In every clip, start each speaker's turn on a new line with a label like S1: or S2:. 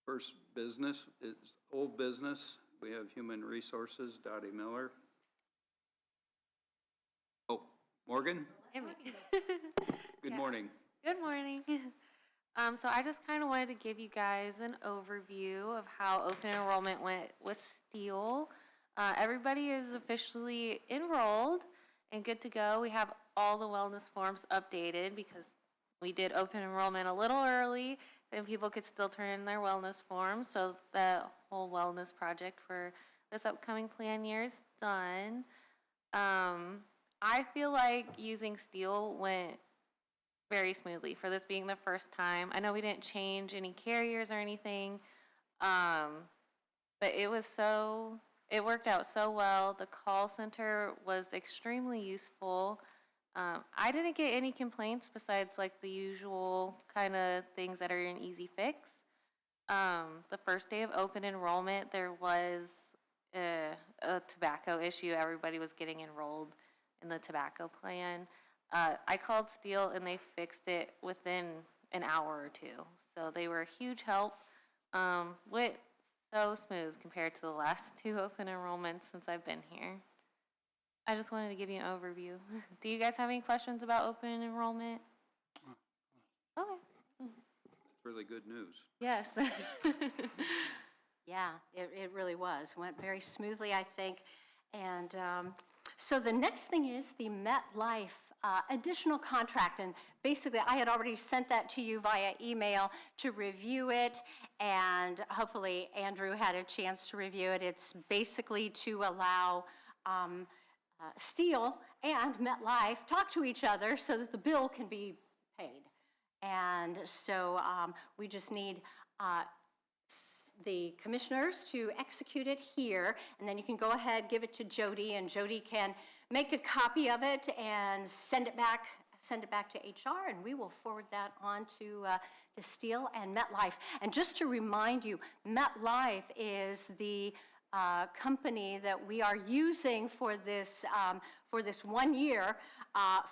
S1: First business is old business. We have Human Resources, Dottie Miller. Oh, Morgan? Good morning.
S2: Good morning. So I just kind of wanted to give you guys an overview of how open enrollment went with Steele. Everybody is officially enrolled and good to go. We have all the wellness forms updated because we did open enrollment a little early, and people could still turn in their wellness forms. So the whole wellness project for this upcoming plan year is done. I feel like using Steele went very smoothly for this being the first time. I know we didn't change any carriers or anything, but it worked out so well. The call center was extremely useful. I didn't get any complaints besides like the usual kind of things that are an easy fix. The first day of open enrollment, there was a tobacco issue. Everybody was getting enrolled in the tobacco plan. I called Steele and they fixed it within an hour or two. So they were a huge help. Went so smooth compared to the last 2 open enrollments since I've been here. I just wanted to give you an overview. Do you guys have any questions about open enrollment? Okay.
S1: That's really good news.
S2: Yes.
S3: Yeah, it really was. Went very smoothly, I think. And so the next thing is the MetLife additional contract. And basically, I had already sent that to you via email to review it. And hopefully, Andrew had a chance to review it. It's basically to allow Steele and MetLife talk to each other so that the bill can be paid. And so we just need the commissioners to execute it here, and then you can go ahead, give it to Jody, and Jody can make a copy of it and send it back to HR, and we will forward that on to Steele and MetLife. And just to remind you, MetLife is the company that we are using for this 1 year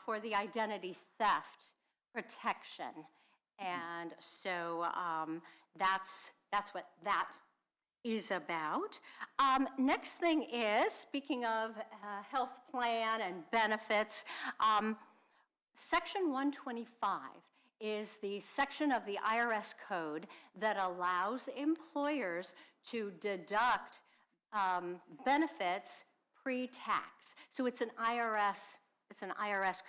S3: for the identity theft protection. And so that's what that is about. Next thing is, speaking of health plan and benefits, Section 125 is the section of the IRS code that allows employers to deduct benefits pre-tax. So it's an IRS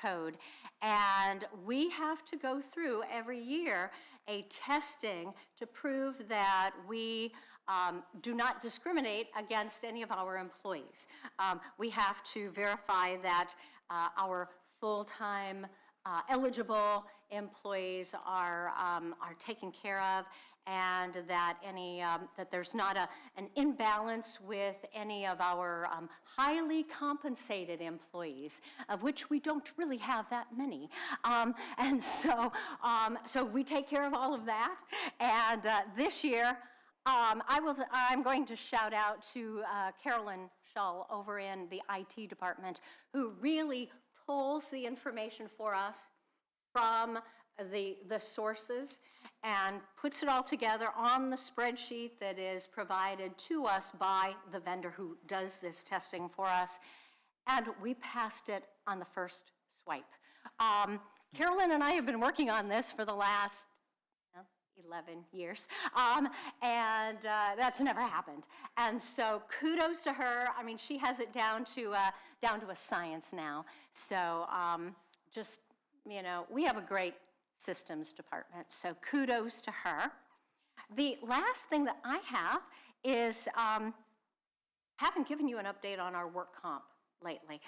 S3: code, and we have to go through every year a testing to prove that we do not discriminate against any of our employees. We have to verify that our full-time eligible employees are taken care of, and that that there's not an imbalance with any of our highly compensated employees, of which we don't really have that many. And so we take care of all of that. And this year, I'm going to shout out to Carolyn Shull over in the IT department, who really pulls the information for us from the sources and puts it all together on the spreadsheet that is provided to us by the vendor who does this testing for us. And we passed it on the first swipe. Carolyn and I have been working on this for the last 11 years, and that's never happened. And so kudos to her. I mean, she has it down to a science now. So just, we have a great systems department, so kudos to her. The last thing that I have is, haven't given you an update on our work comp lately.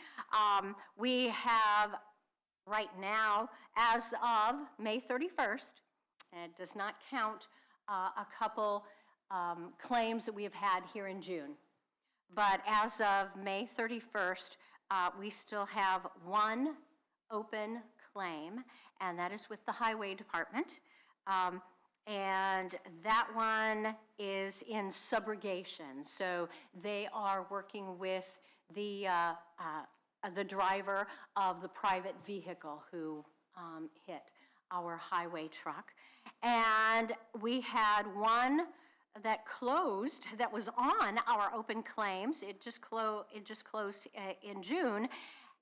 S3: We have right now, as of May 31st, and it does not count a couple claims that we have had here in June. But as of May 31st, we still have 1 open claim, and that is with the Highway Department. And that one is in subrogation. So they are working with the driver of the private vehicle who hit our highway truck. And we had one that closed, that was on our open claims. It just closed in June,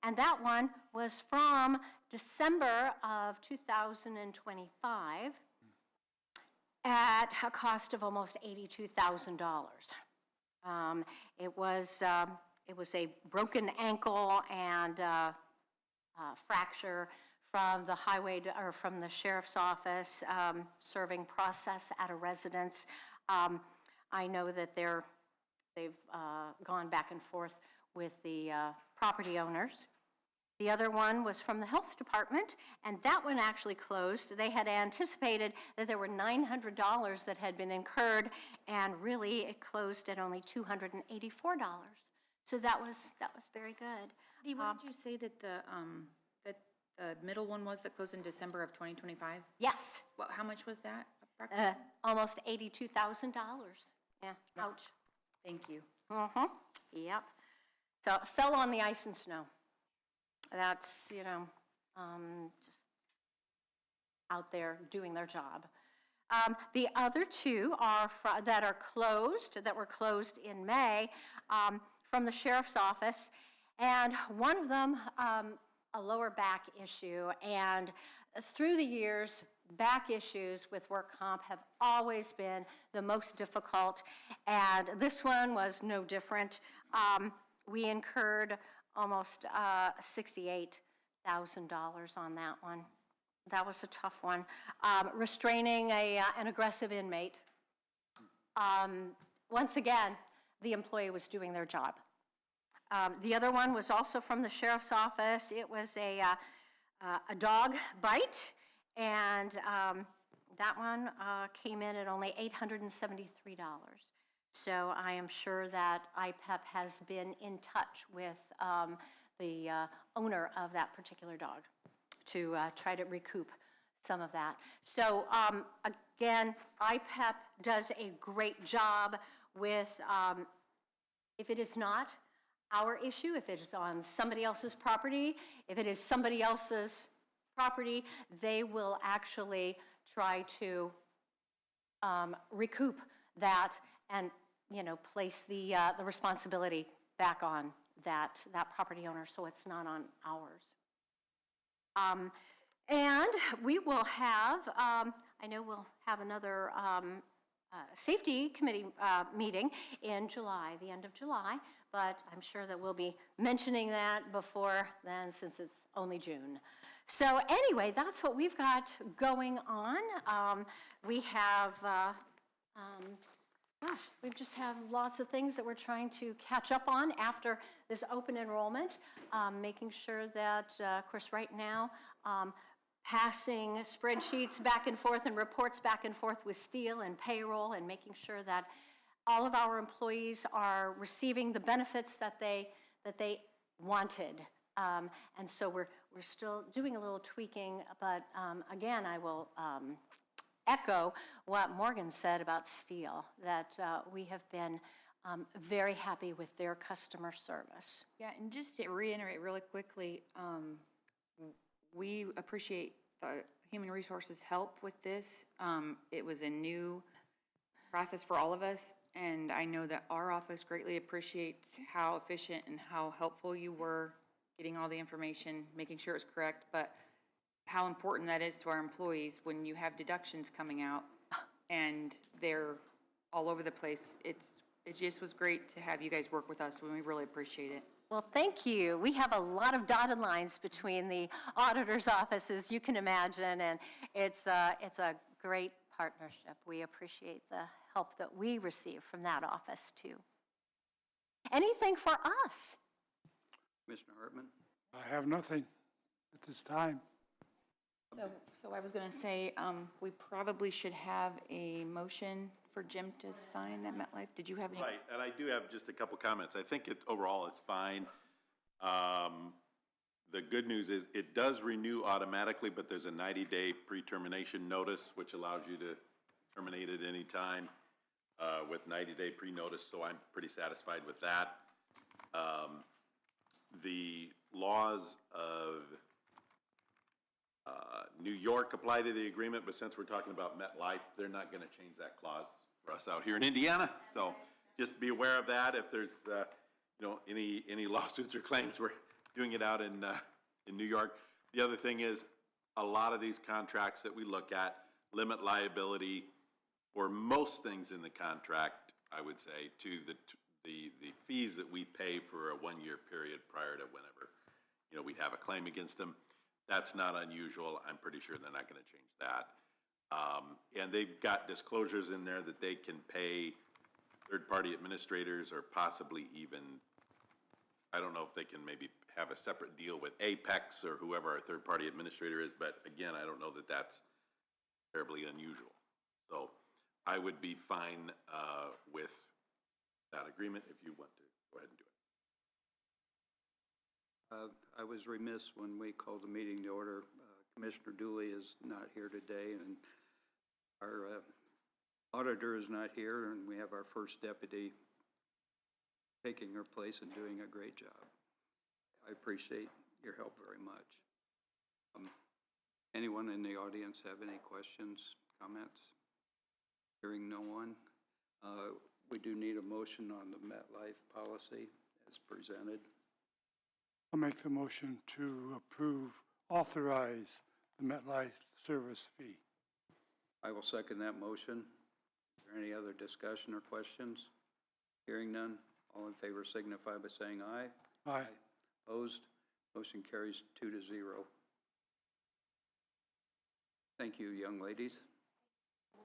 S3: and that one was from December of 2025 at a cost of almost $82,000. It was a broken ankle and fracture from the from the sheriff's office serving process at a residence. I know that they've gone back and forth with the property owners. The other one was from the health department, and that one actually closed. They had anticipated that there were $900 that had been incurred, and really it closed at only $284. So that was very good.
S4: Dee, what did you say that the middle one was that closed in December of 2025?
S3: Yes,
S4: How much was that approximately?
S3: almost $82,000. Yeah, ouch.
S4: Thank you.
S3: Mm-hmm, yep. So it fell on the ice and snow. That's, just out there doing their job. The other two are that were closed in May from the sheriff's office, and one of them, a lower back issue. And through the years, back issues with work comp have always been the most difficult, and this one was no different. We incurred almost $68,000 on that one. That was a tough one. Restraining an aggressive inmate. Once again, the employee was doing their job. The other one was also from the sheriff's office. It was a dog bite, and that one came in at only $873. So I am sure that IPEP has been in touch with the owner of that particular dog to try to recoup some of that. So again, IPEP does a great job with, if it is not our issue, if it is on somebody else's property, if it is somebody else's property, they will actually try to recoup that and place the responsibility back on that property owner, so it's not on ours. And we will have, I know we'll have another safety committee meeting in July, the end of July, but I'm sure that we'll be mentioning that before then, since it's only June. So anyway, that's what we've got going on. We have, we just have lots of things that we're trying to catch up on after this open enrollment, making sure that, of course, right now, passing spreadsheets back and forth and reports back and forth with Steel and payroll, and making sure that all of our employees are receiving the benefits that they wanted. And so we're still doing a little tweaking, but again, I will echo what Morgan said about Steel, that we have been very happy with their customer service.
S4: Yeah, and just to reiterate really quickly, we appreciate the Human Resources help with this. It was a new process for all of us, and I know that our office greatly appreciates how efficient and how helpful you were getting all the information, making sure it's correct, but how important that is to our employees when you have deductions coming out and they're all over the place. It just was great to have you guys work with us, and we really appreciate it.
S3: Well, thank you. We have a lot of dotted lines between the auditor's offices, you can imagine, and it's a great partnership. We appreciate the help that we receive from that office, too. Anything for us?
S1: Commissioner Hartman?
S5: I have nothing at this time.
S4: So I was going to say, we probably should have a motion for Jim to sign that MetLife. Did you have any?
S6: Right, and I do have just a couple comments. I think overall it's fine. The good news is it does renew automatically, but there's a 90-day pre-termination notice, which allows you to terminate at any time with 90-day pre-notice, so I'm pretty satisfied with that. The laws of New York apply to the agreement, but since we're talking about MetLife, they're not going to change that clause for us out here in Indiana. So just be aware of that. If there's, any lawsuits or claims, we're doing it out in New York. The other thing is, a lot of these contracts that we look at limit liability for most things in the contract, I would say, to the fees that we pay for a one-year period prior to whenever, we'd have a claim against them. That's not unusual. I'm pretty sure they're not going to change that. And they've got disclosures in there that they can pay third-party administrators or possibly even, I don't know if they can maybe have a separate deal with Apex or whoever our third-party administrator is, but again, I don't know that that's terribly unusual. So I would be fine with that agreement if you want to go ahead and do it.
S1: I was remiss when we called the meeting to order. Commissioner Dooley is not here today, and our auditor is not here, and we have our first deputy taking her place and doing a great job. I appreciate your help very much. Anyone in the audience have any questions, comments? Hearing no one. We do need a motion on the MetLife policy as presented.
S5: I'll make the motion to authorize the MetLife service fee.
S1: I will second that motion. Is there any other discussion or questions? Hearing none, all in favor signify by saying aye.
S5: Aye.
S1: Opposed? Motion carries 2-0. Thank you, young ladies.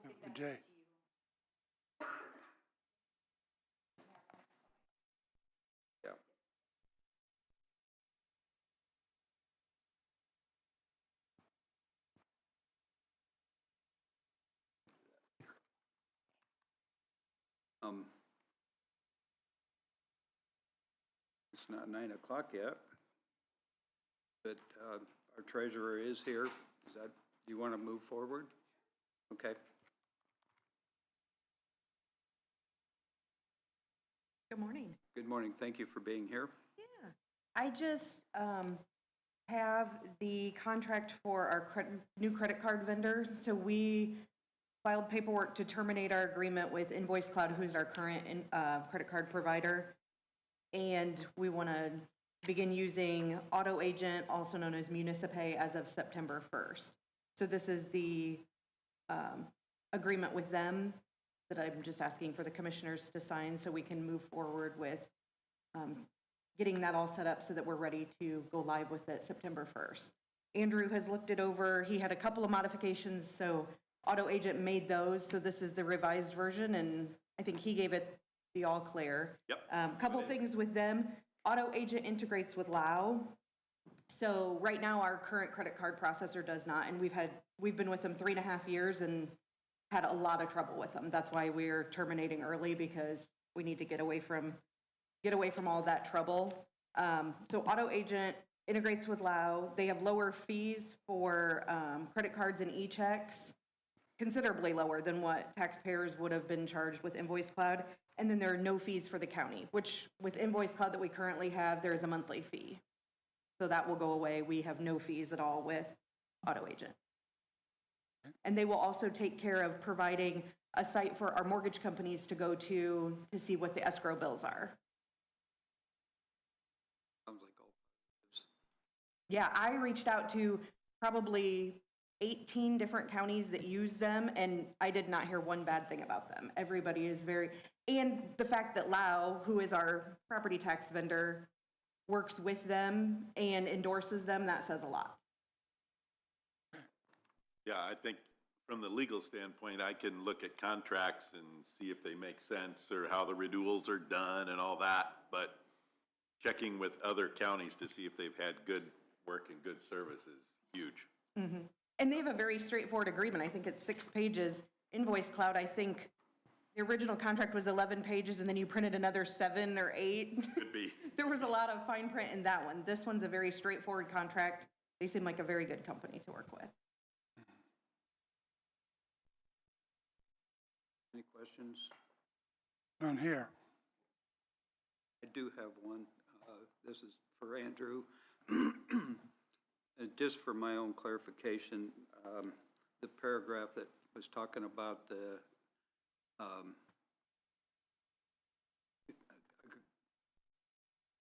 S5: Have a good day.
S1: Yeah. It's not 9 o'clock yet, but our treasurer is here. Do you want to move forward? Okay.
S7: Good morning.
S1: Good morning. Thank you for being here.
S7: Yeah, I just have the contract for our new credit card vendor. So we filed paperwork to terminate our agreement with Invoice Cloud, who's our current credit card provider. And we want to begin using Auto Agent, also known as Municipay, as of September 1st. So this is the agreement with them that I'm just asking for the commissioners to sign so we can move forward with getting that all set up so that we're ready to go live with it September 1st. Andrew has looked it over. He had a couple of modifications, so Auto Agent made those. So this is the revised version, and I think he gave it the all clear.
S6: Yep.
S7: Couple things with them. Auto Agent integrates with Lao. So right now, our current credit card processor does not, and we've been with them 3.5 years and had a lot of trouble with them. That's why we're terminating early, because we need to get away from all that trouble. So Auto Agent integrates with Lao. They have lower fees for credit cards and e-checks, considerably lower than what taxpayers would have been charged with Invoice Cloud. And then there are no fees for the county, which with Invoice Cloud that we currently have, there is a monthly fee. So that will go away. We have no fees at all with Auto Agent. And they will also take care of providing a site for our mortgage companies to go to see what the escrow bills are.
S1: Sounds like all.
S7: Yeah, I reached out to probably 18 different counties that use them, and I did not hear one bad thing about them. Everybody is and the fact that Lao, who is our property tax vendor, works with them and endorses them, that says a lot.
S6: Yeah, I think from the legal standpoint, I can look at contracts and see if they make sense or how the renewals are done and all that, but checking with other counties to see if they've had good work and good service is huge.
S7: Mm-hmm. And they have a very straightforward agreement. I think it's 6 pages. Invoice Cloud, I think the original contract was 11 pages, and then you printed another 7 or 8.
S6: Could be.
S7: There was a lot of fine print in that one. This one's a very straightforward contract. They seem like a very good company to work with.
S1: Any questions?
S5: None here.
S1: I do have one. This is for Andrew. Just for my own clarification, the paragraph that was talking about the um,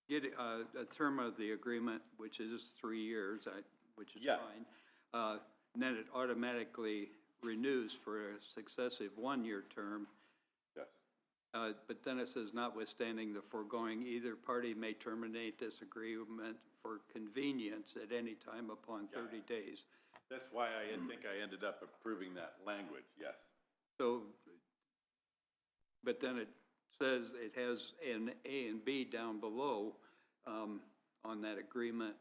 S1: get a term of the agreement, which is 3 years, which is
S6: Yes.
S1: fine. And then it automatically renews for a successive 1-year term.
S6: Yes.
S1: But then it says notwithstanding the foregoing, either party may terminate this agreement for convenience at any time upon 30 days.
S6: That's why I think I ended up approving that language, yes.
S1: So, but then it says it has an A and B down below on that agreement.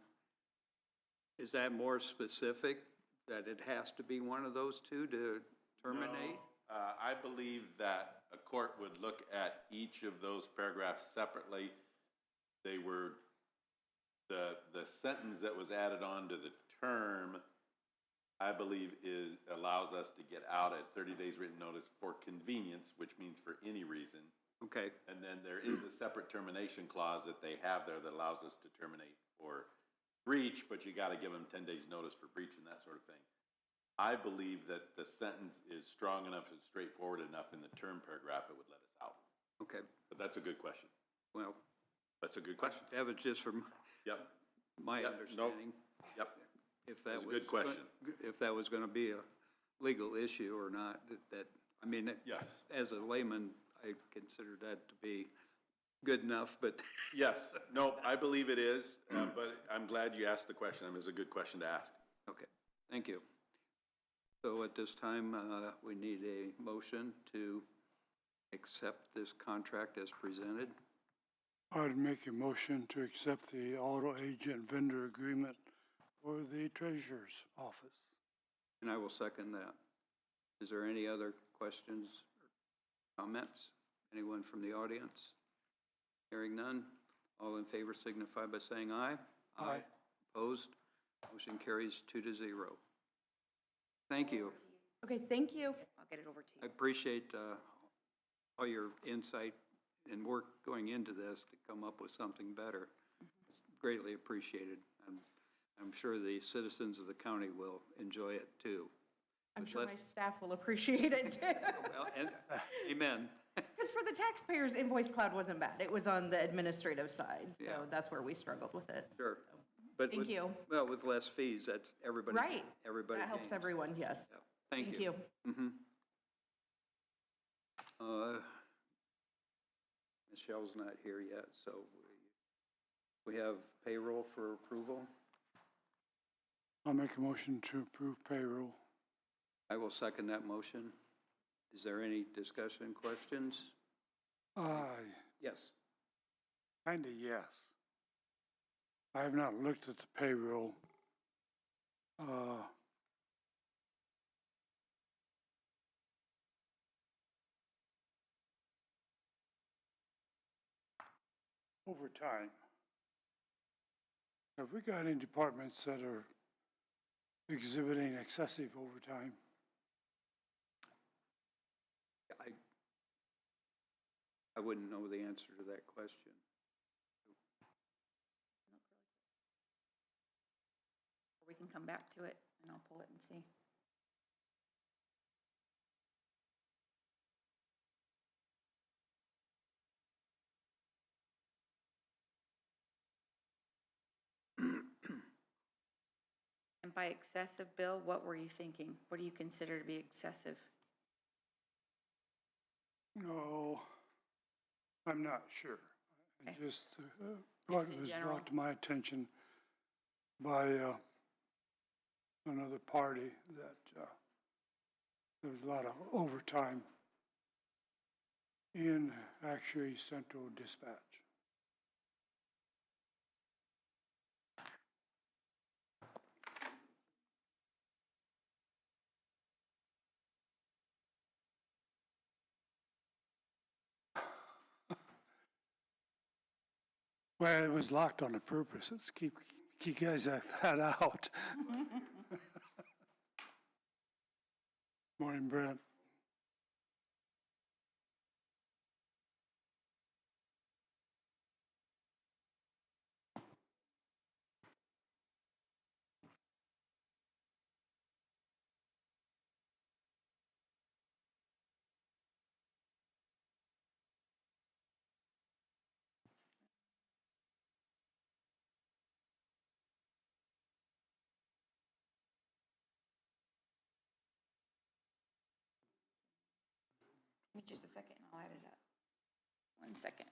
S1: Is that more specific, that it has to be one of those two to terminate?
S6: No, I believe that a court would look at each of those paragraphs separately. They were, the sentence that was added on to the term, I believe allows us to get out at 30 days written notice for convenience, which means for any reason.
S1: Okay,
S6: And then there is a separate termination clause that they have there that allows us to terminate for breach, but you got to give them 10 days notice for breach and that sort of thing. I believe that the sentence is strong enough and straightforward enough in the term paragraph, it would let us out.
S1: okay.
S6: But that's a good question.
S1: Well,
S6: That's a good question.
S1: that was just from
S6: Yep.
S1: my
S6: Yep, nope.
S1: understanding.
S6: Yep.
S1: If
S6: That
S1: that
S6: was a
S1: was.
S6: good question.
S1: If that was going to be a legal issue or not, I mean,
S6: Yes.
S1: as a layman, I consider that to be good enough, but
S6: Yes. No, I believe it is, but I'm glad you asked the question. I mean, it's a good question to ask.
S1: okay, thank you. So at this time, we need a motion to accept this contract as presented.
S5: I'd make a motion to accept the auto agent vendor agreement for the treasurer's office.
S1: And I will second that. Is there any other questions or comments? Anyone from the audience? Hearing none. All in favor signify by saying aye.
S5: Aye.
S1: Opposed? Motion carries 2-0. Thank you.
S7: Okay, thank you.
S4: I'll get it over to
S1: I
S4: you.
S1: appreciate all your insight and work going into this to come up with something better. Greatly appreciated. I'm sure the citizens of the county will enjoy it too.
S7: I'm
S1: With
S7: sure my
S1: less-
S7: staff will appreciate it too.
S1: Well, and, amen.
S7: Because for the taxpayers, Invoice Cloud wasn't bad. It was on the administrative side,
S1: Yeah.
S7: so that's where we struggled with it.
S1: Sure. But
S7: Thank
S1: with-
S7: you.
S1: Well, with less fees, that's everybody.
S7: Right.
S1: Everybody
S7: That helps
S1: gains.
S7: everyone, yes.
S1: Yeah. Thank you. Michelle's not here yet, so we have payroll for approval.
S5: I'll make a motion to approve payroll.
S1: I will second that motion. Is there any discussion, questions?
S5: Aye,
S1: Yes.
S5: kinda yes. I have not looked at the payroll. Overtime. Have we got any departments that are exhibiting excessive overtime?
S1: I wouldn't know the answer to that question.
S4: We can come back to it and I'll pull it and see. And by excessive, Bill, what were you thinking? What do you consider to be excessive?
S5: No, I'm not sure. I
S4: Okay.
S5: just,
S4: Just
S5: brought-
S4: in
S5: was
S4: general?
S5: brought to my attention by another party that there was a lot of overtime in actually Central Dispatch. Well, it was locked on purpose. Let's keep you guys like that out. Morning, Brent.
S4: Just a second, I'll add it up. 1 second.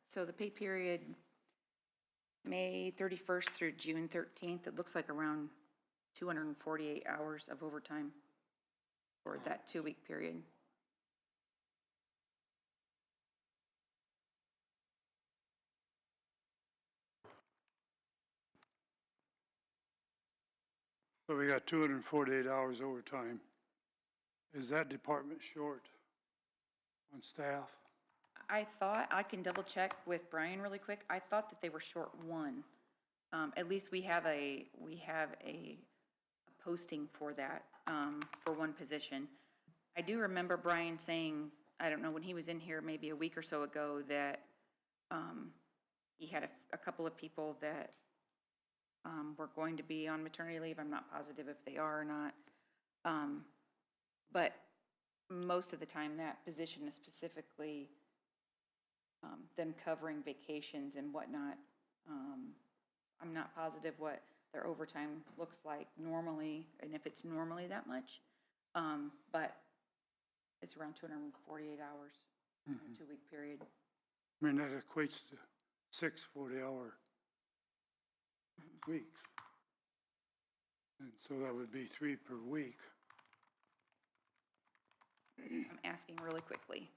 S4: So the pay period, May 31st through June 13th, it looks like around 248 hours of overtime for that 2-week period.
S5: So we got 248 hours overtime. Is that department short on staff?
S4: I thought, I can double check with Brian really quick, I thought that they were short one. At least we have a posting for that, for one position. I do remember Brian saying, I don't know, when he was in here maybe a week or so ago, that he had a couple of people that were going to be on maternity leave. I'm not positive if they are or not. But most of the time, that position is specifically them covering vacations and whatnot. I'm not positive what their overtime looks like normally, and if it's normally that much. But it's around 248 hours in a 2-week period.
S5: I mean, that equates to 6 40-hour weeks. And so that would be 3 per week.
S4: I'm asking really quickly.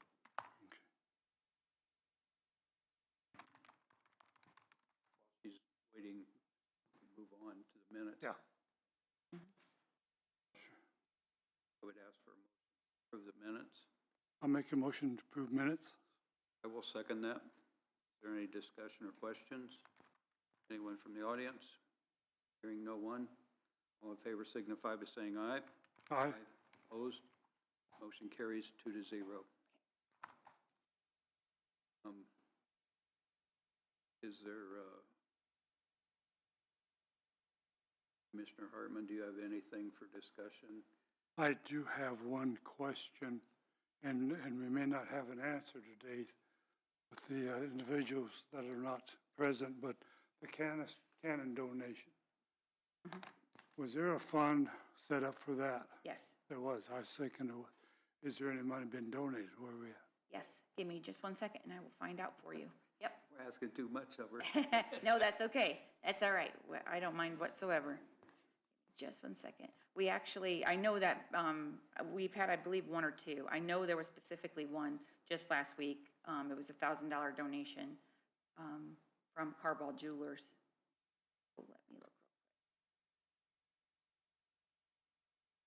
S1: She's waiting to move on to the minutes.
S5: Yeah.
S1: I would ask for a motion to approve the minutes.
S5: I'll make a motion to approve minutes.
S1: I will second that. Is there any discussion or questions? Anyone from the audience? Hearing no one. All in favor signify by saying aye.
S5: Aye.
S1: Opposed? Motion carries 2-0. Is there, Commissioner Hartman, do you have anything for discussion?
S5: I do have one question, and we may not have an answer today with the individuals that are not present, but the cannon donation. Was there a fund set up for that?
S4: Yes,
S5: There was. I was thinking, is there any money been donated? Where are we at?
S4: yes. Give me just 1 second and I will find out for you. Yep.
S1: We're asking too much of her.
S4: No, that's okay. That's all right. I don't mind whatsoever. Just 1 second. We actually, I know that we've had, I believe, 1 or 2. I know there was specifically one just last week. It was a $1,000 donation from Carball Jewelers. Oh, let me look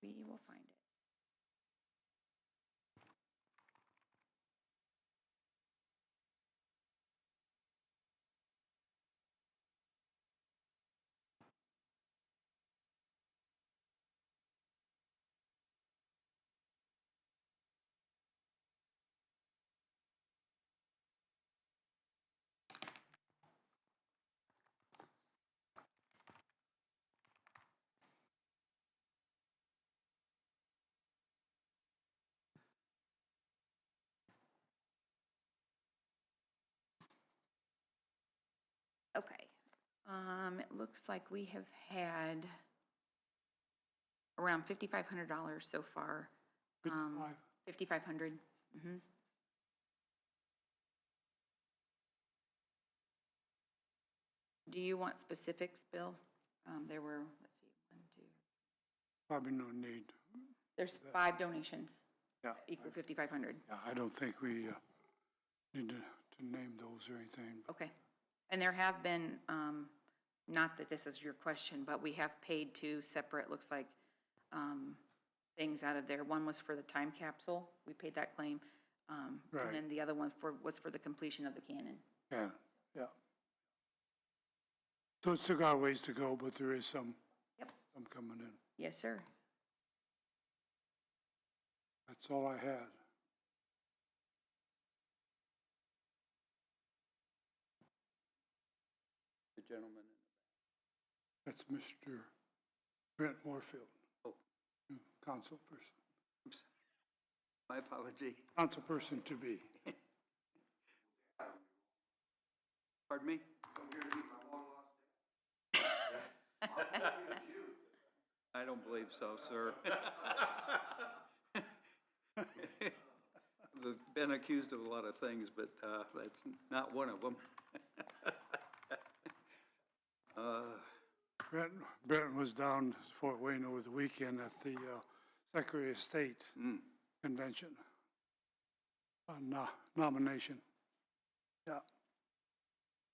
S4: real quick. We will find it. Okay. It looks like we have had around $5,500 so far. 5,500. Mm-hmm. Do you want specifics, Bill? There were, let's see, 1, 2.
S5: Probably no need.
S4: There's 5 donations.
S5: Yeah.
S4: Equal 5,500.
S5: Yeah, I don't think we need to name those or anything.
S4: Okay. And there have been, not that this is your question, but we have paid 2 separate, looks like, things out of there. One was for the time capsule. We paid that claim.
S5: Right.
S4: And then the other one was for the completion of the cannon.
S5: Yeah, yeah. So it's still got a ways to go, but there is some coming in.
S4: Yes, sir.
S5: That's all I had.
S1: The gentleman.
S5: That's Mr. Brent Warfield.
S1: Oh.
S5: Council person.
S1: My apology.
S5: Council person to be.
S1: Pardon me? I don't believe so, sir. I've been accused of a lot of things, but that's not one of them.
S5: Brent was down in Fort Wayne over the weekend at the Secretary of State convention on nomination. Yeah.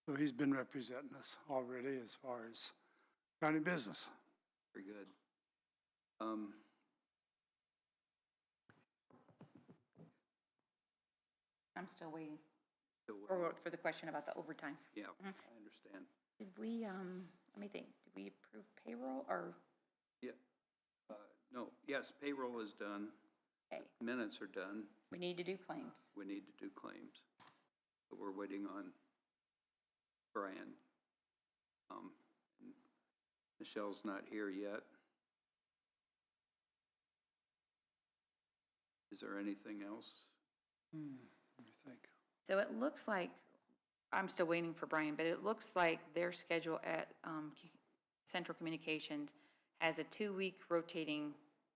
S5: So he's been representing us already as far as county business.
S1: Very good.
S4: I'm still waiting.
S1: So,
S4: Or for the question about the overtime.
S1: yeah, I understand.
S4: Did we, let me think, did we approve payroll or?
S1: Yeah. No, yes, payroll is done.
S4: Okay,
S1: Minutes are done.
S4: we need to do claims.
S1: We need to do claims. But we're waiting on Brian. And Michelle's not here yet. Is there anything else?
S5: Let me think.
S4: So it looks like, I'm still waiting for Brian, but it looks like their schedule at Central Communications has a 2-week rotating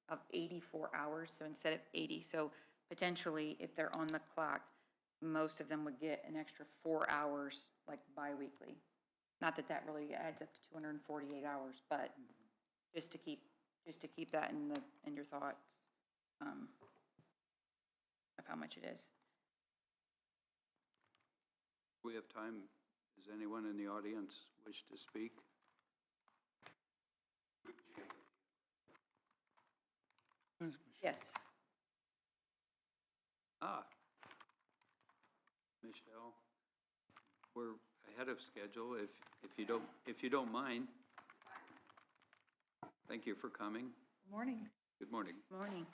S4: of 84 hours, so instead of 80. So potentially, if they're on the clock, most of them would get an extra 4 hours, like bi-weekly. Not that that really adds up to 248 hours, but just to keep that in your thoughts of how much it is.
S1: We have time. Does anyone in the audience wish to speak?
S4: Yes.
S1: Michelle, we're ahead of schedule. If you don't mind. Thank you for coming.
S8: Morning.
S1: Good morning.
S4: Morning.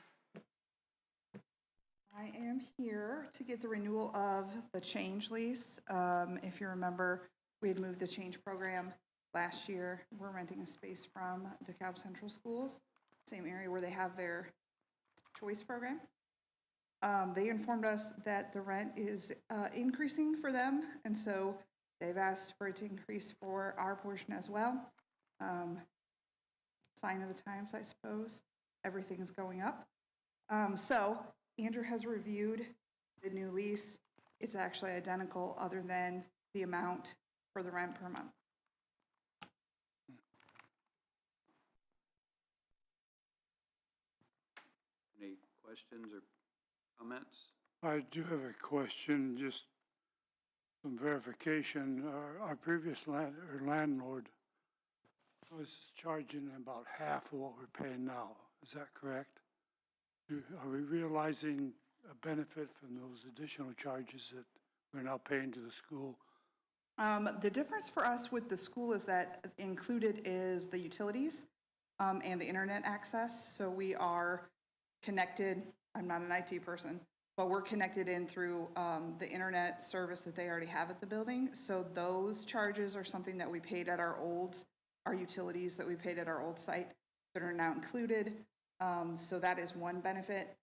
S8: I am here to get the renewal of the change lease. If you remember, we had moved the change program last year. We're renting a space from DeKalb Central Schools, same area where they have their choice program. They informed us that the rent is increasing for them, and so they've asked for it to increase for our portion as well. Sign of the times, I suppose. Everything is going up. So Andrew has reviewed the new lease. It's actually identical other than the amount for the rent per month.
S1: Any questions or comments?
S5: I do have a question, just some verification. Our previous landlord was charging about half of what we're paying now. Is that correct? Are we realizing a benefit from those additional charges that we're now paying to the school?
S8: The difference for us with the school is that included is the utilities and the internet access. So we are connected. I'm not an IT person, but we're connected in through the internet service that they already have at the building. So those charges are something that we paid at our utilities that we paid at our old site that are now included. So that is one benefit.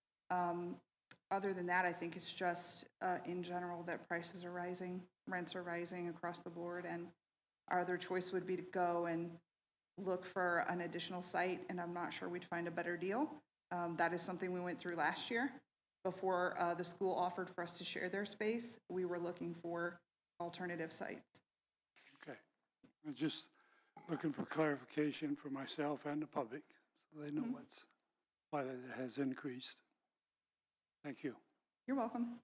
S8: Other than that, I think it's just in general that prices are rising, rents are rising across the board, and our other choice would be to go and look for an additional site, and I'm not sure we'd find a better deal. That is something we went through last year. Before the school offered for us to share their space, we were looking for alternative sites.
S5: Okay. I'm just looking for clarification for myself and the public, so they know what's why that has increased. Thank you.
S8: You're welcome.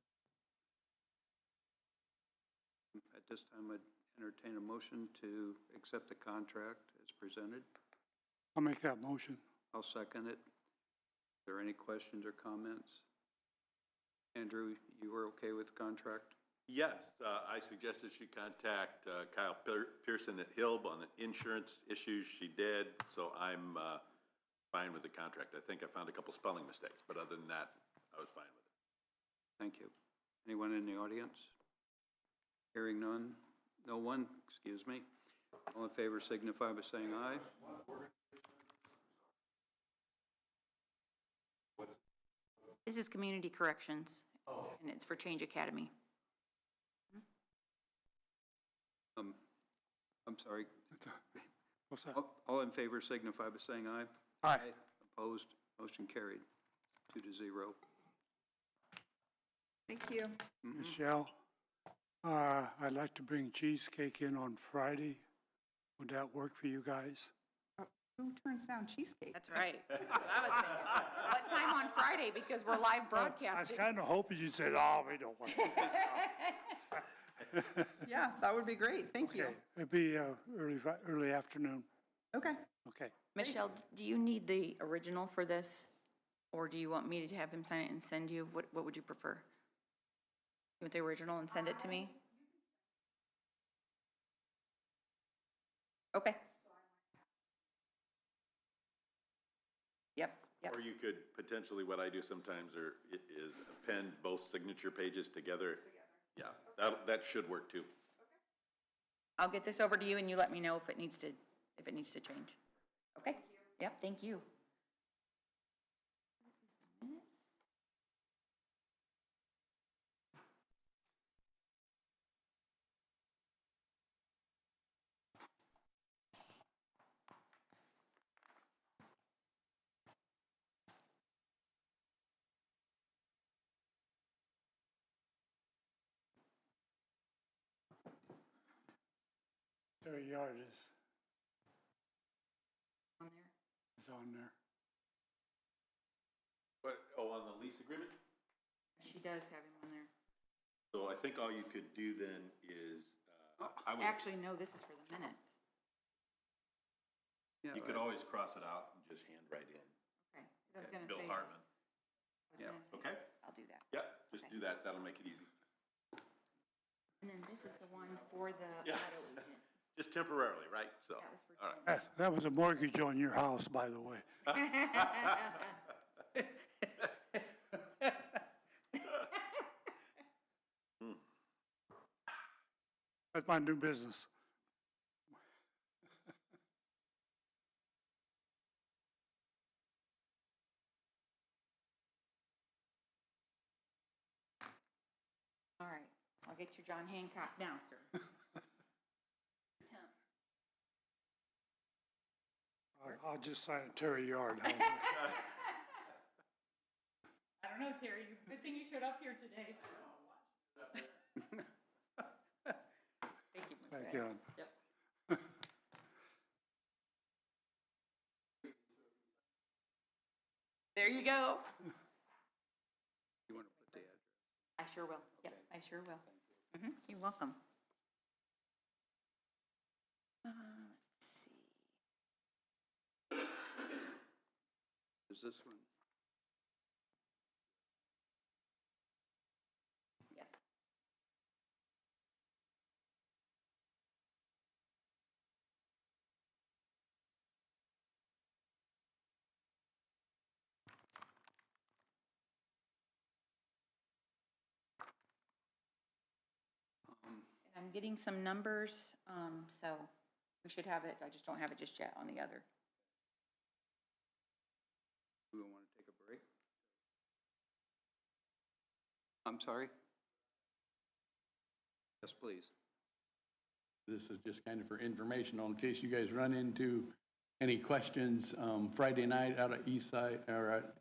S1: At this time, I'd entertain a motion to accept the contract as presented.
S5: I'll make that motion.
S1: I'll second it. Is there any questions or comments? Andrew, you were okay with the contract?
S6: Yes, I suggested she contact Kyle Pearson at Hilb on the insurance issues. She did, so I'm fine with the contract. I think I found a couple spelling mistakes, but other than that, I was fine with it.
S1: Thank you. Anyone in the audience? Hearing none? No one, excuse me. All in favor signify by saying aye.
S4: This is Community Corrections, and it's for Change Academy.
S1: I'm sorry.
S5: What's that?
S1: All in favor signify by saying aye.
S5: Aye.
S1: Opposed? Motion carried. 2-0.
S8: Thank you.
S5: Michelle, I'd like to bring cheesecake in on Friday. Would that work for you guys?
S8: Who turns down cheesecake?
S4: That's right. That's what I was thinking. What time on Friday? Because we're live
S5: I was
S4: broadcasting.
S5: kind of hoping you'd say, oh, we don't want it.
S8: Yeah, that would be great. Thank you.
S5: Okay, it'd be early afternoon.
S8: Okay.
S5: Okay.
S4: Michelle, do you need the original for this? Or do you want me to have him sign it and send you? What would you prefer? You want the original and send it to me? Okay. Yep.
S6: Or you could potentially, what I do sometimes is append both signature pages together. Yeah, that should work too.
S4: I'll get this over to you and you let me know if it needs to change. Okay? Yep, thank you.
S5: Terry Yard is
S4: On there?
S5: on there.
S6: What, on the lease agreement?
S4: She does have him on there.
S6: So I think all you could do then is, I would,
S4: Actually, no, this is for the minutes.
S1: Yeah,
S6: you could always cross it out and just handwrite in.
S4: Okay. I was gonna
S6: Bill
S4: say.
S6: Hartman.
S1: Yeah,
S6: okay.
S4: I'll do that.
S6: Yeah, just
S4: Okay.
S6: do that. That'll make it easy.
S4: And then this is the one for the
S6: Yeah.
S4: auto agent.
S6: Just temporarily, right? So,
S4: That was for
S6: all right.
S5: That was a mortgage on your house, by the way. That's my new business.
S4: All right, I'll get your John Hancock now, sir.
S5: I'll just sign it Terry Yard.
S4: I don't know, Terry, good thing you showed up here today. Thank you, my
S5: Thank
S4: friend.
S5: you.
S4: Yep. There you go.
S1: You want to put the address?
S4: I sure will. Yep, I sure will. You're welcome. Let's see.
S1: Is this one?
S4: Yep. And I'm getting some numbers, so we should have it. I just don't have it just yet on the other.
S1: Do we want to take a break? I'm sorry? Yes, please.
S9: This is just kind of for informational in case you guys run into any questions. Friday night out at Eastside, or at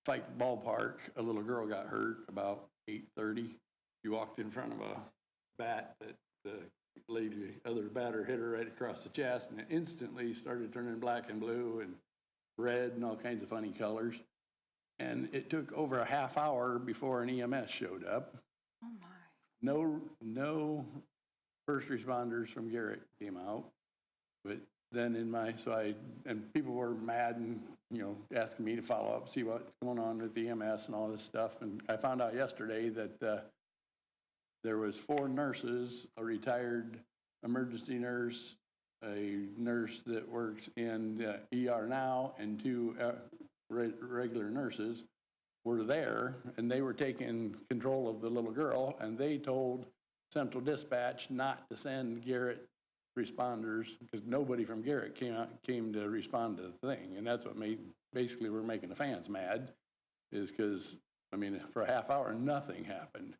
S9: Fike Ballpark, a little girl got hurt about 8:30. She walked in front of a bat that the lady, other batter hit her right across the chest, and it instantly started turning black and blue, and red and all kinds of funny colors. And it took over a half hour before an EMS showed up.
S4: Oh, my.
S9: No first responders from Garrett came out. But then and people were mad and, asking me to follow up, see what's going on with the EMS and all this stuff. And I found out yesterday that there was 4 nurses, a retired emergency nurse, a nurse that works in ER now, and 2 regular nurses were there, and they were taking control of the little girl, and they told Central Dispatch not to send Garrett responders, because nobody from Garrett came to respond to the thing. And that's what basically we're making the fans mad, is because, for a half hour, nothing happened.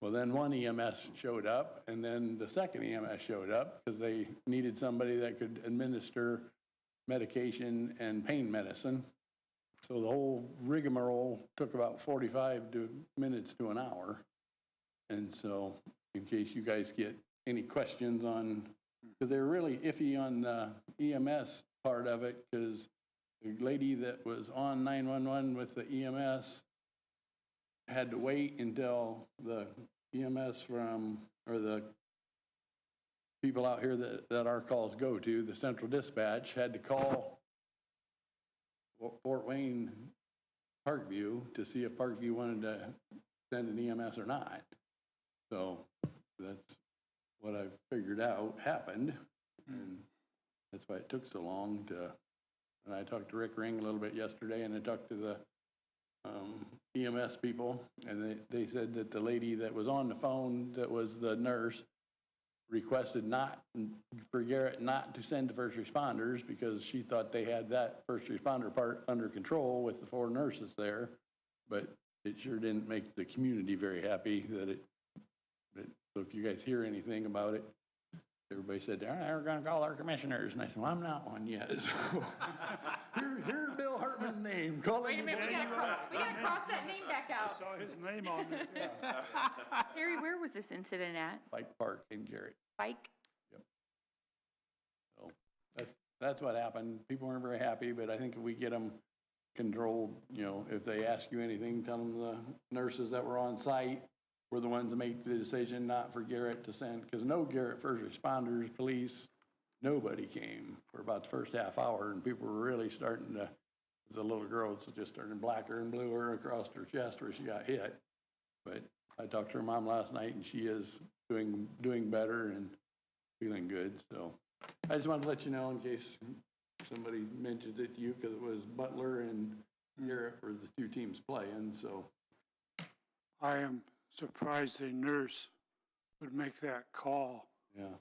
S9: Well, then one EMS showed up, and then the second EMS showed up because they needed somebody that could administer medication and pain medicine. So the whole rigmarole took about 45 minutes to an hour. And so, in case you guys get any questions on, because they're really iffy on the EMS part of it, because the lady that was on 911 with the EMS had to wait until the EMS or the people out here that our calls go to, the Central Dispatch, had to call Fort Wayne Parkview to see if Parkview wanted to send an EMS or not. So that's what I've figured out happened, and that's why it took so long and I talked to Rick Ring a little bit yesterday, and I talked to the EMS people, and they said that the lady that was on the phone, that was the nurse, requested for Garrett not to send the first responders because she thought they had that first responder part under control with the 4 nurses there, but it sure didn't make the community very happy so if you guys hear anything about it, everybody said, they're going to call our commissioners. And I said, well, I'm not one yet. So here's Bill Hartman's name. Call
S7: Wait a minute, we gotta cross that name back out.
S5: I saw his name on it.
S4: Terry, where was this incident at?
S9: Pike Park in Garrett.
S4: Bike?
S9: Yep. So that's what happened. People weren't very happy, but I think if we get them controlled, if they ask you anything, tell them the nurses that were on site were the ones that make the decision not for Garrett to send, because no Garrett first responders, police, nobody came for about the first half hour, and people were really starting to, the little girl was just turning blacker and bluer across her chest where she got hit. But I talked to her mom last night, and she is doing better and feeling good. So I just wanted to let you know in case somebody mentions it to you, because it was Butler and Garrett were the 2 teams playing. So
S5: I am surprised a nurse would make that call.
S9: Yeah.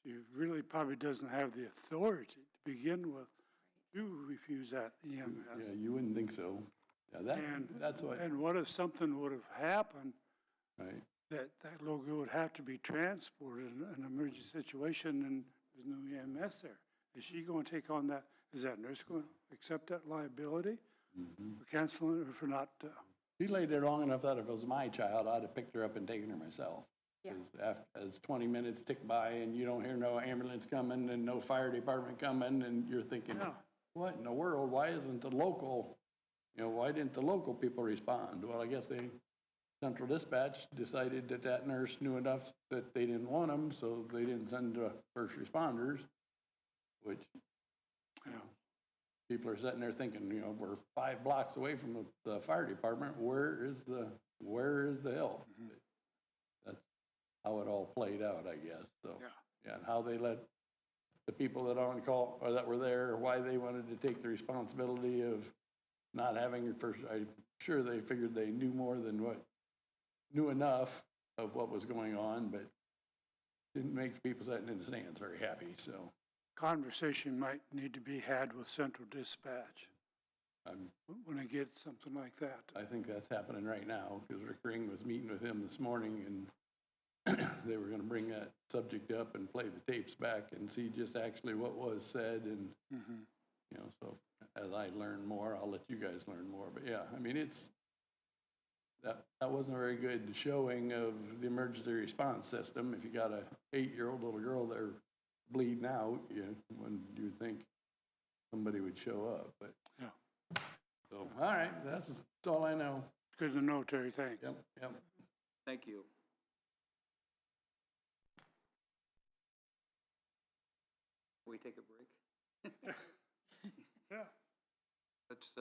S5: She really probably doesn't have the authority to begin with to refuse that EMS.
S9: Yeah, you wouldn't think so. Yeah, that's what.
S5: And what if something would have happened?
S9: Right.
S5: That little girl would have to be transported in an emergency situation, and there's no EMS there. Is she going to take on that? Is that nurse going to accept that liability for canceling it or for not?
S9: She laid there long enough that if it was my child, I'd have picked her up and taken her myself.
S4: Yeah.
S9: As 20 minutes tick by and you don't hear no ambulance coming and no fire department coming, and you're thinking, what in the world? Why isn't the local, why didn't the local people respond? Well, I guess Central Dispatch decided that nurse knew enough that they didn't want them, so they didn't send the first responders, which people are sitting there thinking, we're 5 blocks away from the fire department. Where is the help? That's how it all played out, I guess. So and how they let the people that on call or that were there, why they wanted to take the responsibility of not having your first. I'm sure they figured they knew enough of what was going on, but didn't make the people sitting in the stands very happy. So.
S5: Conversation might need to be had with Central Dispatch when I get something like that.
S9: I think that's happening right now, because Rick Ring was meeting with him this morning, and they were going to bring that subject up and play the tapes back and see just actually what was said. And, so as I learn more, I'll let you guys learn more. But yeah, that wasn't a very good showing of the emergency response system. If you got a 8-year-old little girl there bleeding out, when you would think somebody would show up, but,
S5: Yeah.
S9: so, all right, that's all I know.
S5: Good to know, Terry, thanks.
S9: Yep, yep.
S1: Thank you. We take a break?
S5: Yeah,
S1: Let's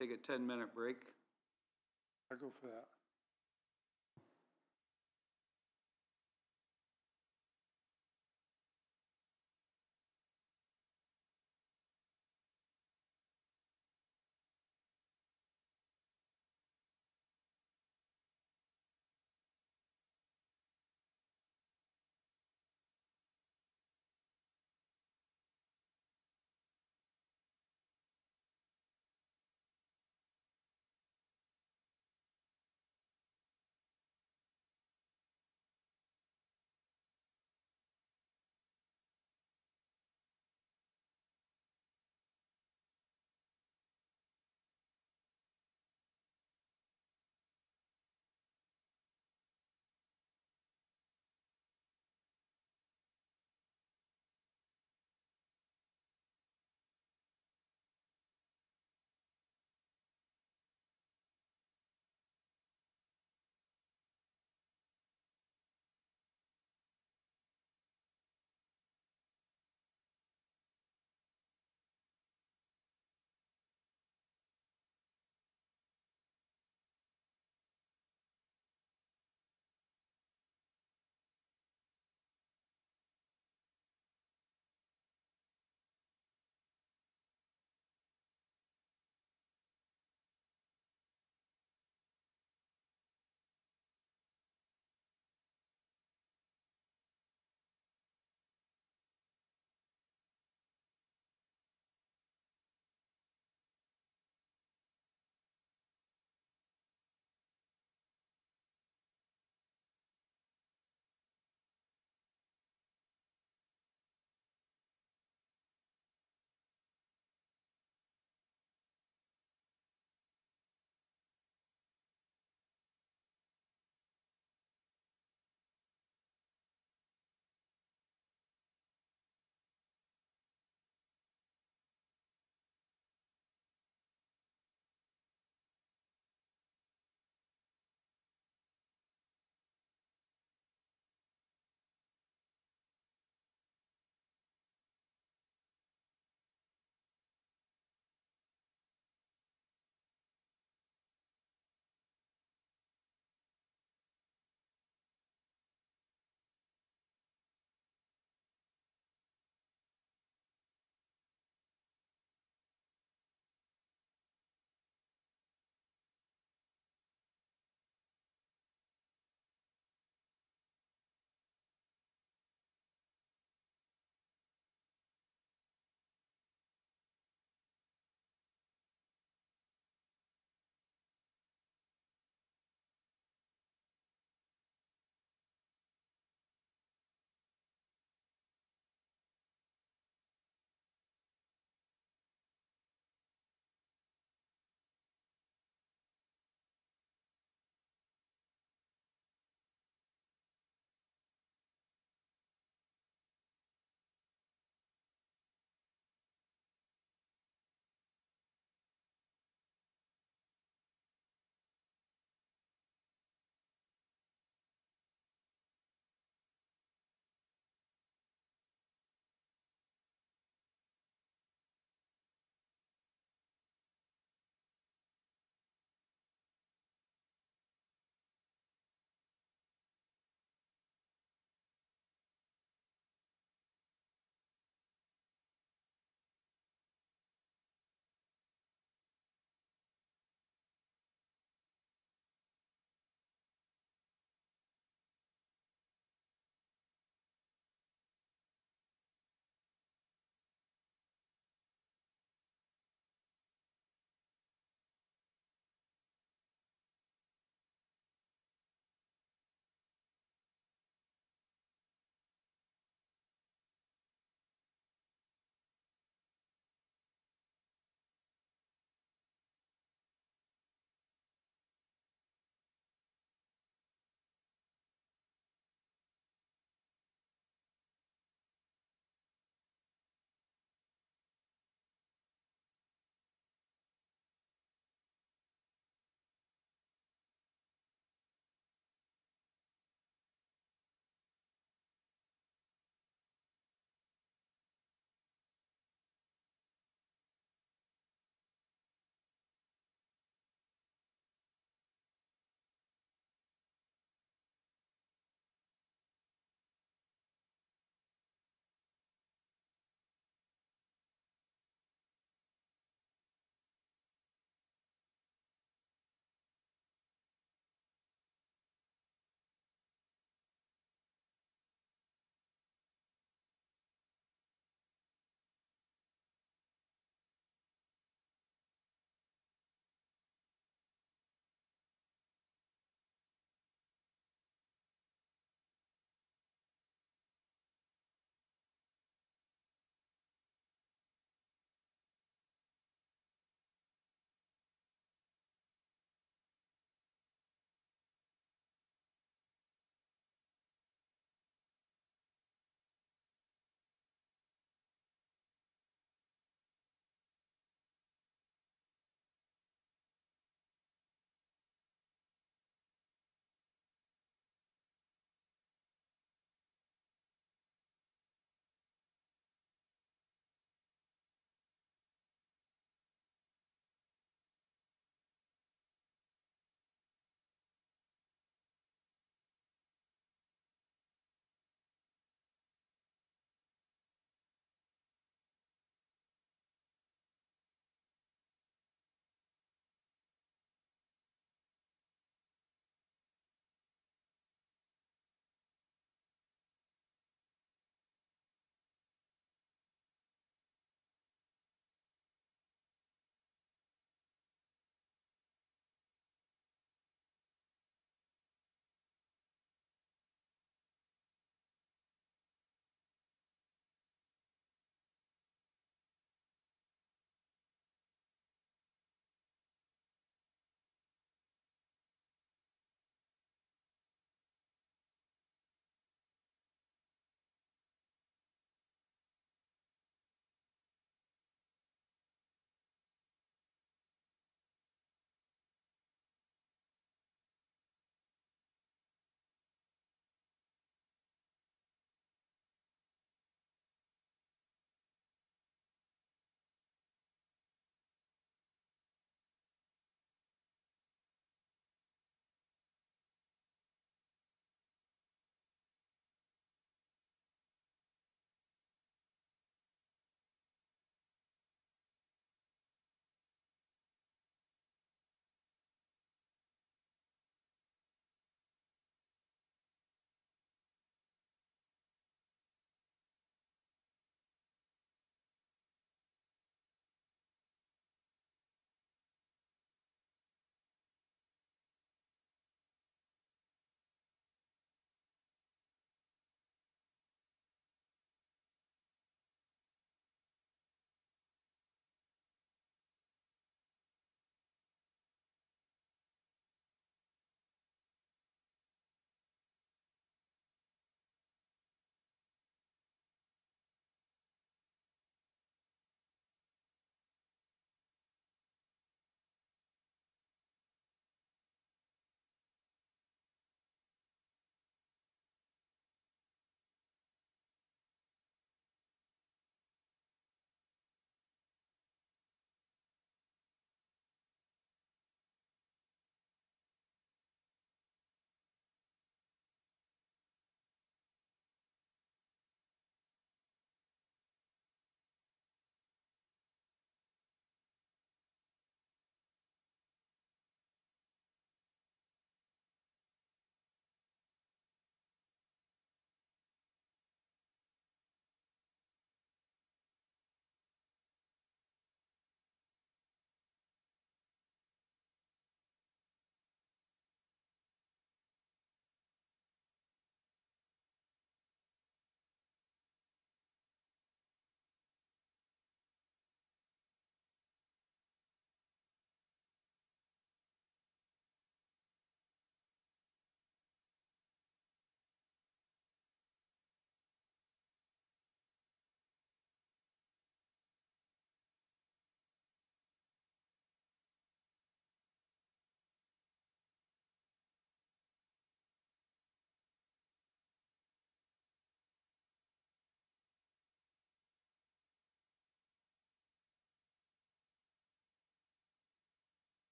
S1: take a 10-minute break.
S5: I go for that.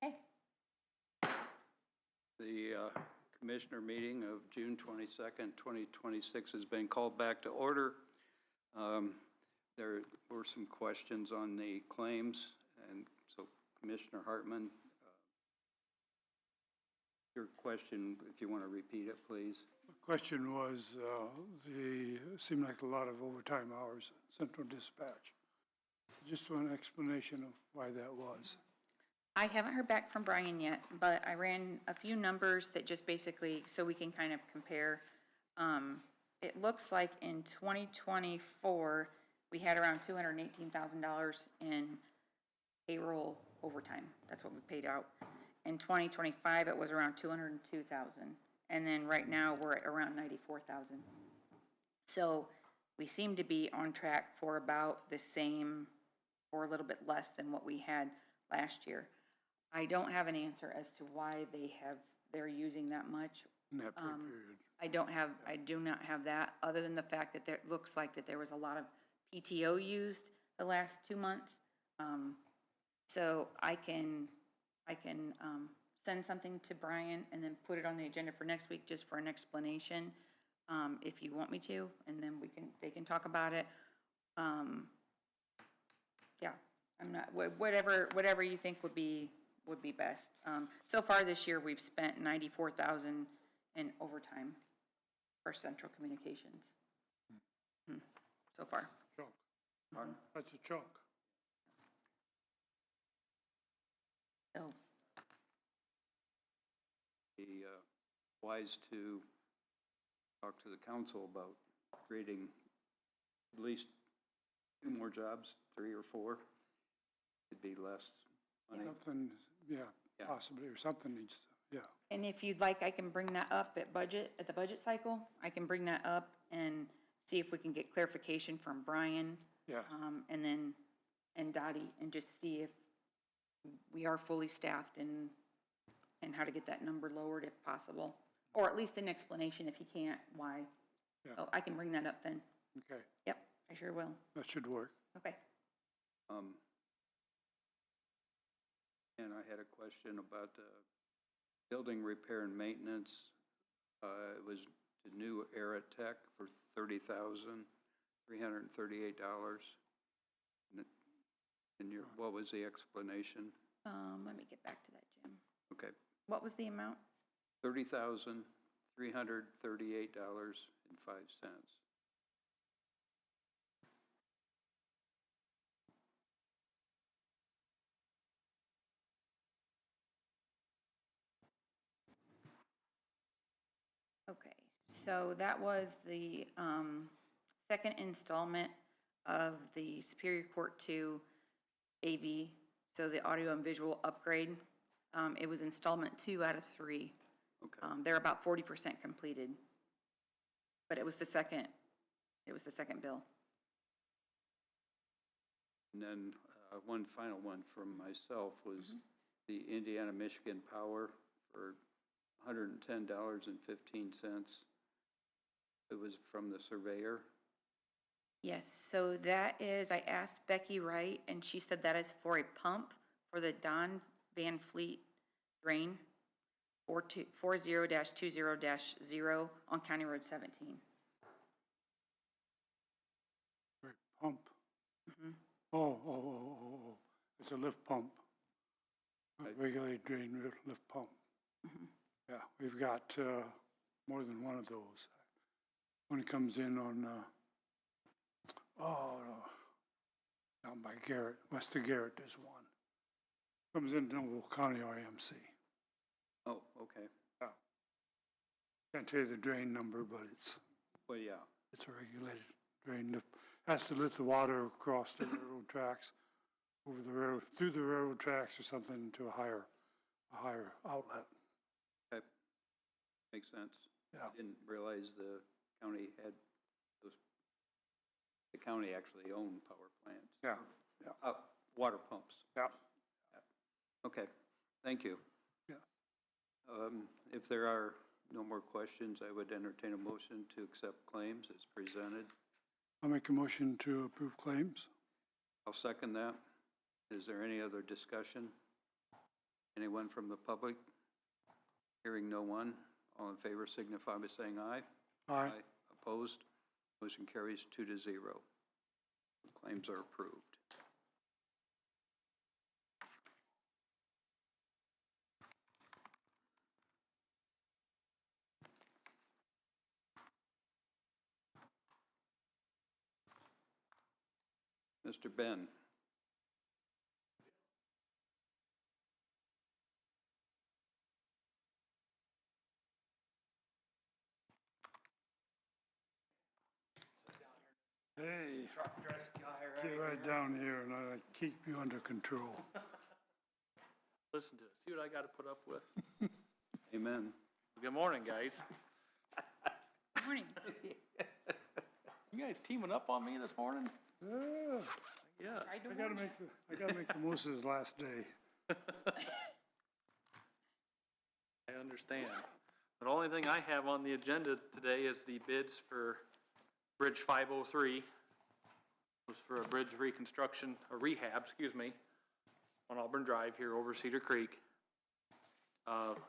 S4: Okay.
S1: The Commissioner meeting of June 22nd, 2026 has been called back to order. There were some questions on the claims, and so Commissioner Hartman, your question, if you want to repeat it, please.
S5: The question was, seemed like a lot of overtime hours at Central Dispatch. Just one explanation of why that was.
S4: I haven't heard back from Brian yet, but I ran a few numbers that just basically, so we can kind of compare. It looks like in 2024, we had around $218,000 in payroll overtime. That's what we paid out. In 2025, it was around $202,000. And then right now, we're at around $94,000. So we seem to be on track for about the same or a little bit less than what we had last year. I don't have an answer as to why they're using that much.
S5: In that pay period.
S4: I do not have that, other than the fact that it looks like that there was a lot of PTO used the last 2 months. So I can send something to Brian and then put it on the agenda for next week just for an explanation, if you want me to, and then they can talk about it. Yeah, I'm not, whatever you think would be best. So far this year, we've spent $94,000 in overtime for Central Communications. So far.
S5: Chunk.
S1: Pardon?
S5: That's a chunk.
S4: So,
S1: Be wise to talk to the council about creating at least 2 more jobs, 3 or 4. It'd be less money.
S5: Something, yeah,
S1: Yeah.
S5: possibly, or something needs to, yeah.
S4: and if you'd like, I can bring that up at the budget cycle. I can bring that up and see if we can get clarification from Brian.
S5: Yeah.
S4: And Dottie, and just see if we are fully staffed and how to get that number lowered if possible. Or at least an explanation if you can't, why.
S5: Yeah.
S4: So I can bring that up then.
S5: Okay,
S4: Yep, I sure will.
S5: that should work.
S4: Okay.
S1: And I had a question about building repair and maintenance. It was the new Era Tech for $30,338. And what was the explanation?
S4: Let me get back to that, Jim.
S1: Okay,
S4: What was the amount?
S1: $30,338.05.
S4: Okay, so that was the second installment of the Superior Court 2 AV, so the audio and visual upgrade. It was installment 2 out of 3.
S1: Okay.
S4: They're about 40% completed, but it was the second bill.
S1: And then one final one from myself was the Indiana Michigan Power for $110.15. It was from the surveyor.
S4: Yes, so that is, I asked Becky Wright, and she said that is for a pump for the Don Van Fleet drain, 40-20-0 on County Road 17.
S5: Right, pump. Oh, it's a lift pump. A regulated drain lift pump. Yeah, we've got more than one of those. One comes in on, down by Garrett, west of Garrett, there's one. Comes in Noble County RMC.
S1: Oh, okay.
S5: Yeah. Can't tell you the drain number, but it's
S1: Well, yeah.
S5: a regulated drain lift. Has to lift the water across the railroad tracks, over the railroad, through the railroad tracks or something to a higher outlet.
S1: Okay. Makes sense.
S5: Yeah.
S1: I didn't realize the county had those, the county actually owned power plants.
S5: Yeah.
S1: Water pumps.
S5: Yeah.
S1: Okay, thank you.
S5: Yeah.
S1: If there are no more questions, I would entertain a motion to accept claims as presented.
S5: I'll make a motion to approve claims.
S1: I'll second that. Is there any other discussion? Anyone from the public? Hearing no one. All in favor signify by saying aye.
S5: Aye.
S1: Opposed? Motion carries 2-0. Claims are approved. Mr. Ben.
S5: Hey, get right down here and I'll keep you under control.
S10: Listen to it, see what I gotta put up with.
S1: Amen.
S10: Good morning, guys.
S4: Morning.
S10: You guys teaming up on me this morning? Yeah.
S5: I gotta make the most of his last day.
S10: I understand. The only thing I have on the agenda today is the bids for Bridge 503. It was for a bridge reconstruction, or rehab, excuse me, on Auburn Drive here over Cedar Creek.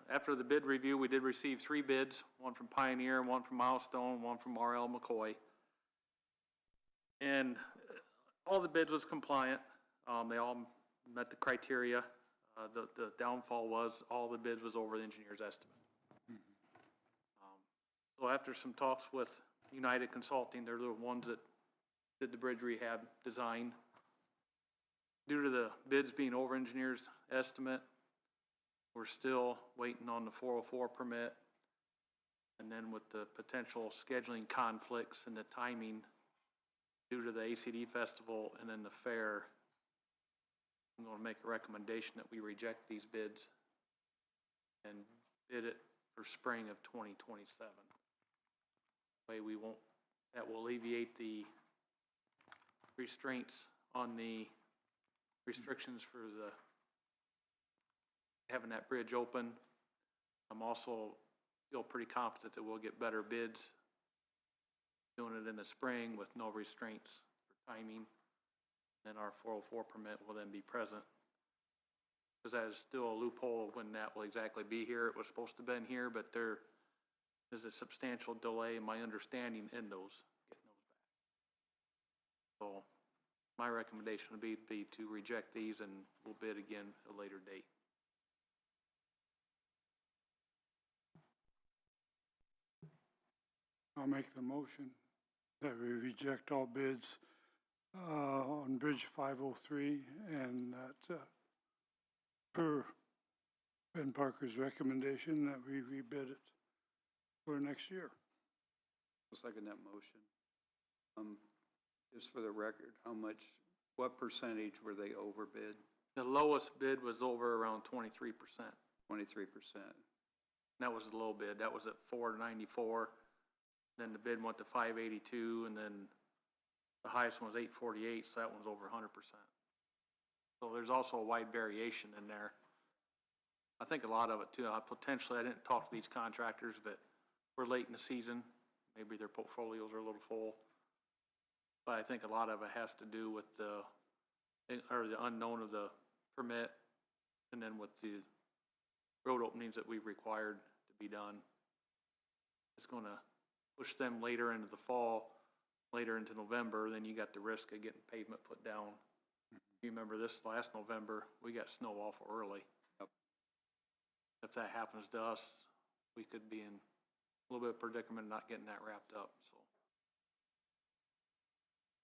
S10: After the bid review, we did receive 3 bids, one from Pioneer, one from Milestone, one from R.L. McCoy. And all the bids was compliant. They all met the criteria. The downfall was all the bids was over the engineer's estimate. So after some talks with United Consulting, they're the ones that did the bridge rehab design. Due to the bids being over engineer's estimate, we're still waiting on the 404 permit. And then with the potential scheduling conflicts and the timing due to the ACD festival and then the fair, I'm going to make a recommendation that we reject these bids and bid it for spring of 2027. Way we won't, that will alleviate the restraints on the restrictions for the having that bridge open. I'm also feel pretty confident that we'll get better bids doing it in the spring with no restraints for timing. Then our 404 permit will then be present. Because that is still a loophole of when that will exactly be here. It was supposed to have been here, but there is a substantial delay in my understanding in those, getting those back. So my recommendation would be to reject these and we'll bid again at a later date.
S5: I'll make the motion that we reject all bids on Bridge 503 and that per Ben Parker's recommendation that we rebid it for next year.
S1: I'll second that motion. Just for the record, what percentage were they overbid?
S10: The lowest bid was over around 23%.
S1: 23%.
S10: That was the low bid. That was at $494. Then the bid went to $582, and then the highest one was $848, so that one's over 100%. So there's also a wide variation in there. I think a lot of it too, potentially, I didn't talk to these contractors, but we're late in the season. Maybe their portfolios are a little full. But I think a lot of it has to do with the unknown of the permit, and then with the road openings that we've required to be done. It's going to push them later into the fall, later into November, then you got the risk of getting pavement put down. You remember this last November, we got snow awful early.
S1: Yep.
S10: If that happens to us, we could be in a little bit of predicament not getting that wrapped up, so.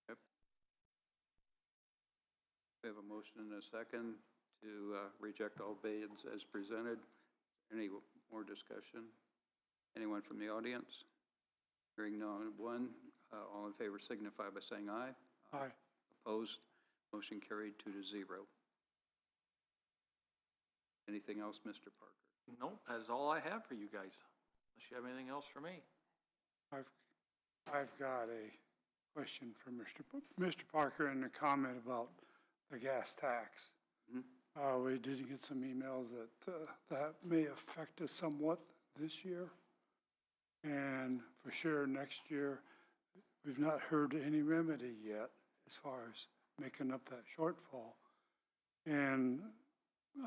S1: Yep. We have a motion and a second to reject all bids as presented. Any more discussion? Anyone from the audience? Hearing none, all in favor signify by saying aye.
S5: Aye.
S1: Opposed? Motion carried 2-0. Anything else, Mr. Parker?
S10: Nope, that's all I have for you guys, unless you have anything else for me.
S5: I've got a question for Mr. Parker and a comment about the gas tax.
S1: Mm-hmm.
S5: We did get some emails that that may affect us somewhat this year. And for sure next year, we've not heard any remedy yet as far as making up that shortfall. And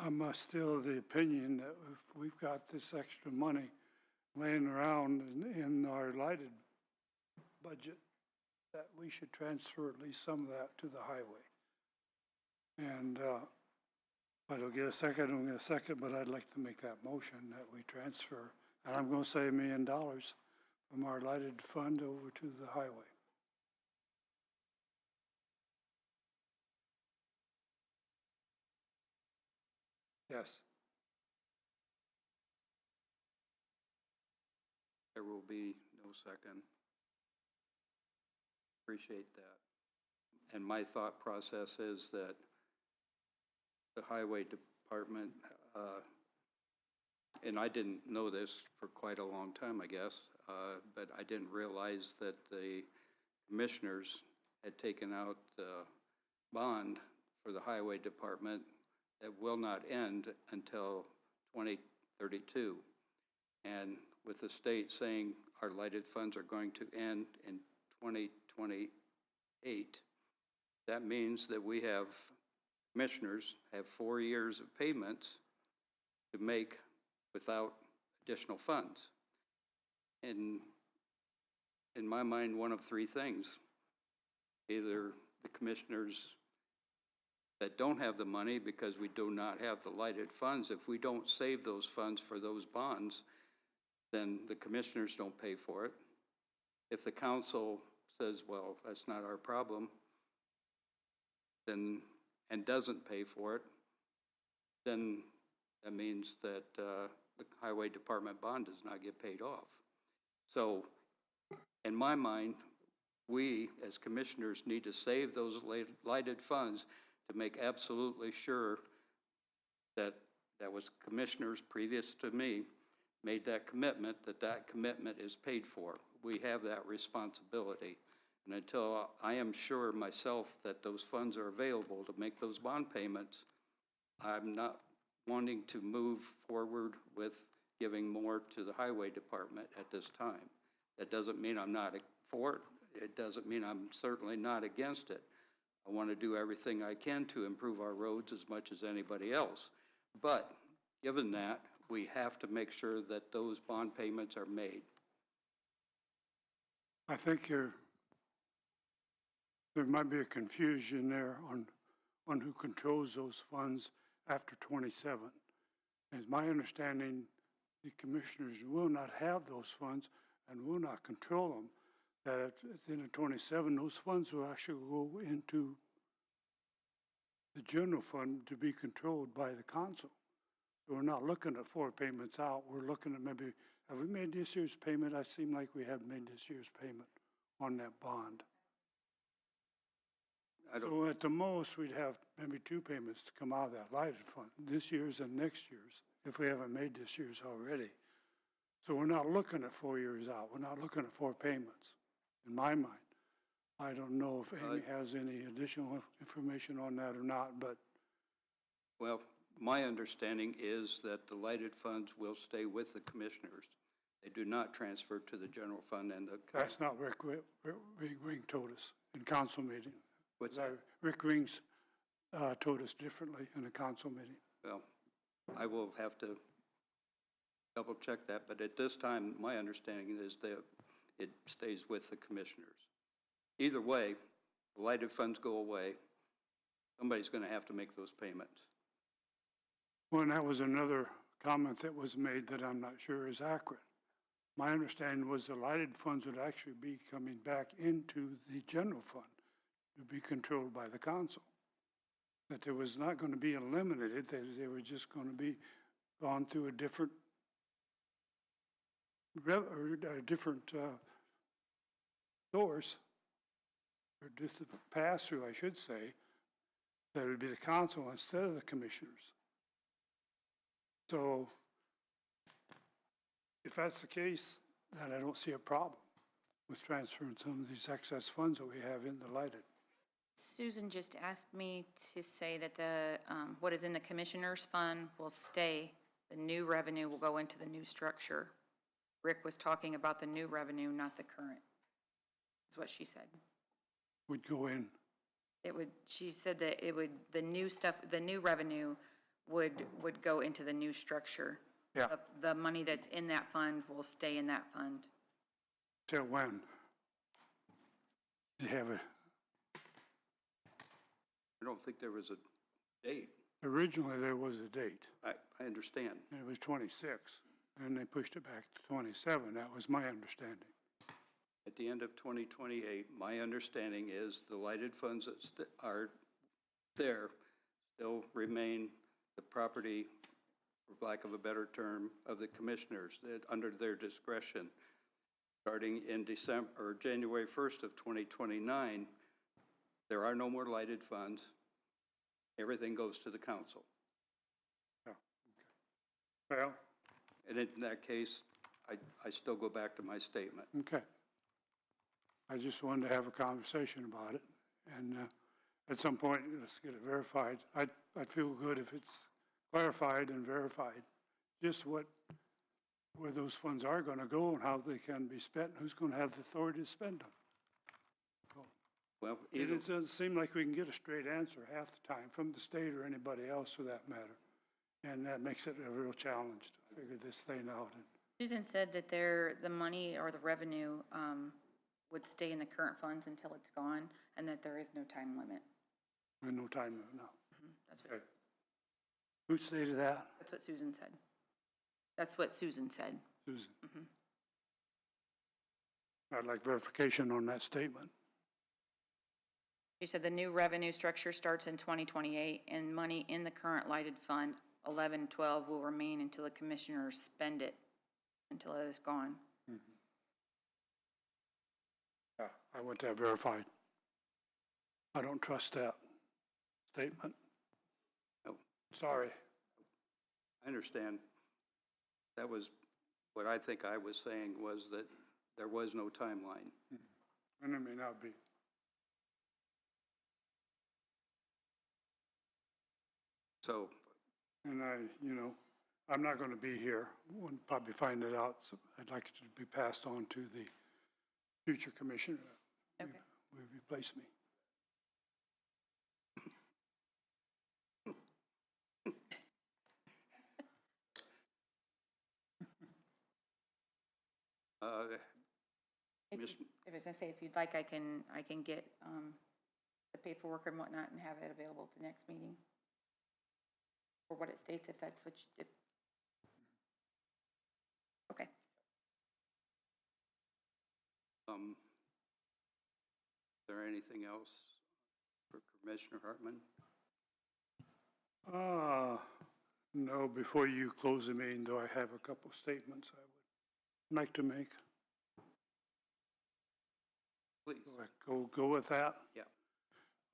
S5: I'm still of the opinion that if we've got this extra money laying around in our lighted budget, that we should transfer at least some of that to the highway. And, if I don't get a second, I don't get a second, but I'd like to make that motion that we transfer. And I'm gonna say $1 million from our lighted fund over to the highway. Yes.
S1: There will be no second. Appreciate that. And my thought process is that the highway department, and I didn't know this for quite a long time, I guess, but I didn't realize that the commissioners had taken out the bond for the highway department that will not end until 2032. And with the state saying our lighted funds are going to end in 2028, that means that we have, commissioners have 4 years of payments to make without additional funds. And in my mind, one of three things. Either the commissioners that don't have the money because we do not have the lighted funds, if we don't save those funds for those bonds, then the commissioners don't pay for it. If the council says, well, that's not our problem, then, and doesn't pay for it, then that means that the highway department bond does not get paid off. So in my mind, we as commissioners need to save those lighted funds to make absolutely sure that that was commissioners previous to me made that commitment, that commitment is paid for. We have that responsibility. And until I am sure myself that those funds are available to make those bond payments, I'm not wanting to move forward with giving more to the highway department at this time. That doesn't mean I'm not for it. It doesn't mean I'm certainly not against it. I want to do everything I can to improve our roads as much as anybody else. But given that, we have to make sure that those bond payments are made.
S5: I think there might be a confusion there on who controls those funds after 27. As my understanding, the commissioners will not have those funds and will not control them. That at the end of 27, those funds will actually go into the general fund to be controlled by the council. So we're not looking at 4 payments out. We're looking at maybe, have we made this year's payment? I seem like we have made this year's payment on that bond. So at the most, we'd have maybe 2 payments to come out of that lighted fund, this year's and next year's, if we haven't made this year's already. So we're not looking at 4 years out. We're not looking at 4 payments, in my mind. I don't know if Amy has any additional information on that or not, but.
S1: Well, my understanding is that the lighted funds will stay with the commissioners. They do not transfer to the general fund and the.
S5: That's not Rick Ring told us in council meeting.
S1: What's that?
S5: Rick Rings told us differently in a council meeting.
S1: Well, I will have to double check that, but at this time, my understanding is that it stays with the commissioners. Either way, the lighted funds go away. Somebody's going to have to make those payments.
S5: Well, and that was another comment that was made that I'm not sure is accurate. My understanding was the lighted funds would actually be coming back into the general fund to be controlled by the council. That there was not going to be eliminated, that they were just going to be gone through a different source, or just a pass-through, I should say, that it would be the council instead of the commissioners. So if that's the case, then I don't see a problem with transferring some of these excess funds that we have in the lighted.
S4: Susan just asked me to say that the, what is in the commissioner's fund will stay. The new revenue will go into the new structure. Rick was talking about the new revenue, not the current, is what she said.
S5: Would go in.
S4: It would, she said that it would, the new stuff, the new revenue would go into the new structure.
S5: Yeah.
S4: The money that's in that fund will stay in that fund.
S5: Till when? Do you have a,
S1: I don't think there was a date.
S5: originally there was a date.
S1: I understand.
S5: It was 26, and they pushed it back to 27. That was my understanding.
S1: At the end of 2028, my understanding is the lighted funds that are there still remain the property, for lack of a better term, of the commissioners, that under their discretion. Starting in December, or January 1st of 2029, there are no more lighted funds. Everything goes to the council.
S5: Yeah. Okay. Well,
S1: And in that case, I still go back to my statement.
S5: okay. I just wanted to have a conversation about it, and at some point, let's get it verified. I'd feel good if it's clarified and verified, just where those funds are going to go and how they can be spent, and who's going to have the authority to spend them.
S1: Well,
S5: It
S1: either,
S5: doesn't seem like we can get a straight answer half the time from the state or anybody else for that matter, and that makes it a real challenge to figure this thing out.
S4: Susan said that the money or the revenue would stay in the current funds until it's gone, and that there is no time limit.
S5: And no time limit now.
S4: That's
S5: Okay. Who stated that?
S4: That's what Susan said. That's what Susan said.
S5: Susan. I'd like verification on that statement.
S4: She said the new revenue structure starts in 2028, and money in the current lighted fund, 1112, will remain until the commissioners spend it, until it is gone.
S5: Yeah, I want that verified. I don't trust that statement.
S1: No.
S5: Sorry.
S1: I understand. That was, what I think I was saying was that there was no timeline.
S5: And it may not be.
S1: So,
S5: And I'm not going to be here. We'll probably find it out. So I'd like it to be passed on to the future commissioner.
S4: Okay.
S5: Will replace me.
S4: If I was gonna say, if you'd like, I can get the paperwork and whatnot and have it available at the next meeting. For what it states, if that's what you, okay.
S1: Is there anything else for Commissioner Hartman?
S5: No, before you close the meeting, though, I have a couple statements I would like to make.
S1: Please.
S5: Go with that?
S1: Yeah.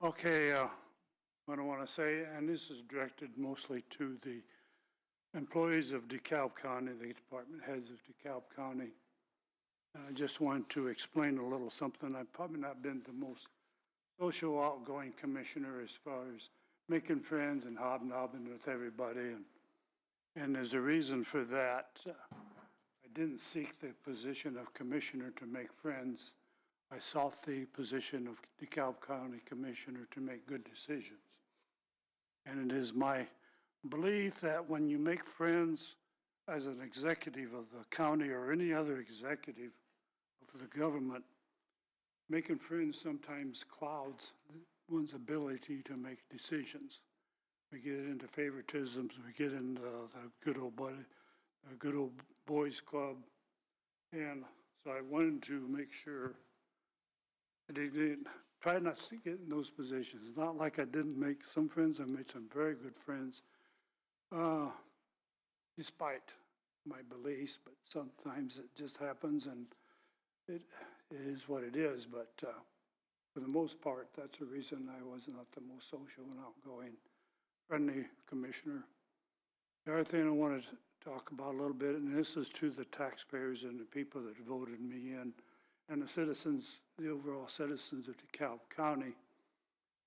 S5: Okay, what I want to say, and this is directed mostly to the employees of DeKalb County, the department heads of DeKalb County. I just wanted to explain a little something. I've probably not been the most social outgoing commissioner as far as making friends and hobnobbing with everybody. And there's a reason for that. I didn't seek the position of commissioner to make friends. I sought the position of DeKalb County Commissioner to make good decisions. And it is my belief that when you make friends as an executive of the county or any other executive of the government, making friends sometimes clouds one's ability to make decisions. We get into favoritisms, we get into the good old boys club. And so I wanted to make sure I didn't try not to get in those positions. It's not like I didn't make some friends. I made some very good friends, despite my beliefs, but sometimes it just happens and it is what it is. But for the most part, that's the reason I was not the most social and outgoing, friendly commissioner. The other thing I wanted to talk about a little bit, and this is to the taxpayers and the people that voted me in, and the citizens, the overall citizens of DeKalb County,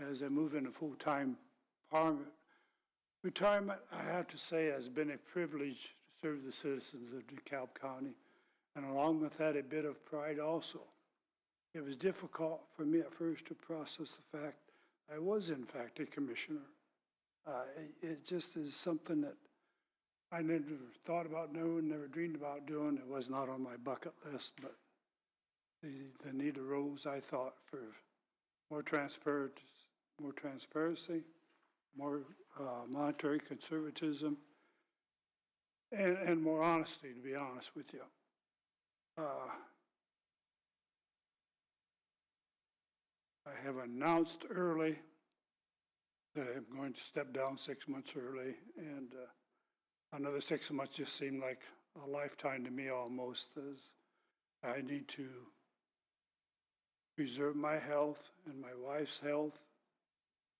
S5: as I move into full-time retirement, I have to say, has been a privilege to serve the citizens of DeKalb County, and along with that, a bit of pride also. It was difficult for me at first to process the fact I was, in fact, a commissioner. It just is something that I never thought about doing, never dreamed about doing. It was not on my bucket list, but the need arose, I thought, for more transparency, more monetary conservatism, and more honesty, to be honest with you. I have announced early that I'm going to step down 6 months early, and another 6 months just seemed like a lifetime to me almost, as I need to preserve my health and my wife's health.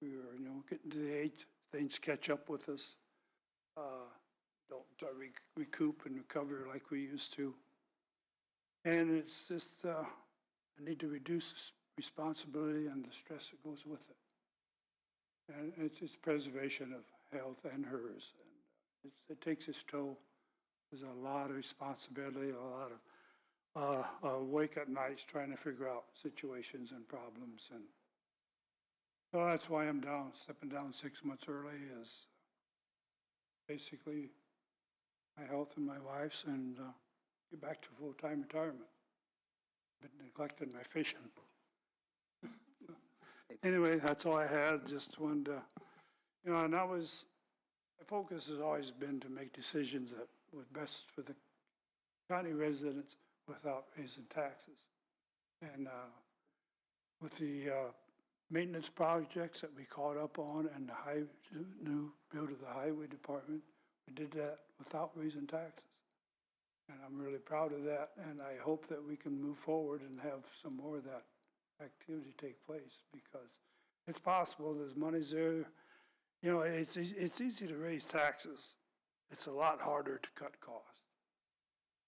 S5: We are, getting to the age, things catch up with us. Don't recoup and recover like we used to. And it's just, I need to reduce responsibility and the stress that goes with it. And it's preservation of health and hers. And it takes its toll. There's a lot of responsibility, a lot of wake at nights trying to figure out situations and problems. And so that's why I'm stepping down 6 months early, is basically my health and my wife's, and get back to full-time retirement. Been neglecting my fishing. Anyway, that's all I had. Just wanted to, and my focus has always been to make decisions that were best for the county residents without raising taxes. And with the maintenance projects that we caught up on and the new build of the highway department, we did that without raising taxes. And I'm really proud of that, and I hope that we can move forward and have some more of that activity take place, because it's possible. There's money's there. It's easy to raise taxes. It's a lot harder to cut costs.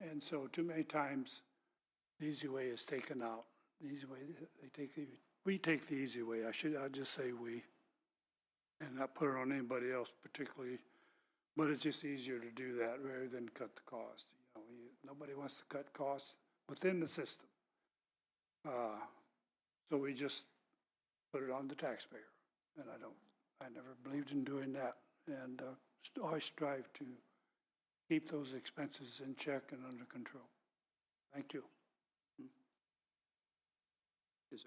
S5: And so too many times, the easy way is taken out. The easy way, we take the easy way. I'll just say we, and not put it on anybody else particularly, but it's just easier to do that rather than cut the cost. Nobody wants to cut costs within the system. So we just put it on the taxpayer. And I never believed in doing that. And always strive to keep those expenses in check and under control. Thank you.
S1: Is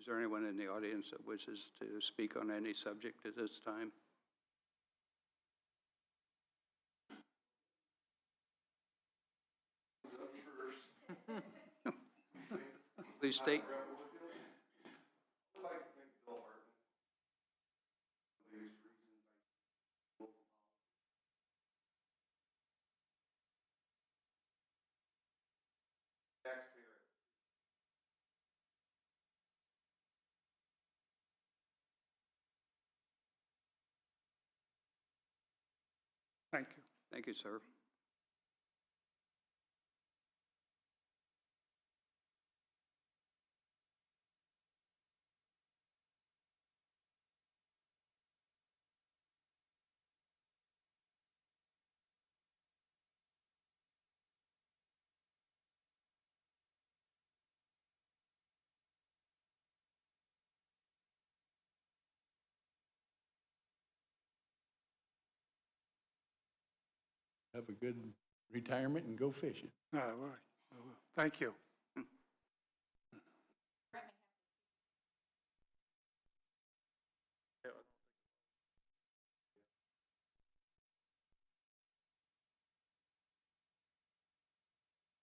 S1: there anyone in the audience that wishes to speak on any subject at this time? Please state.
S5: Thank you.
S1: Thank you, sir.
S9: Have a good retirement and go fishing.
S5: All right. Thank you.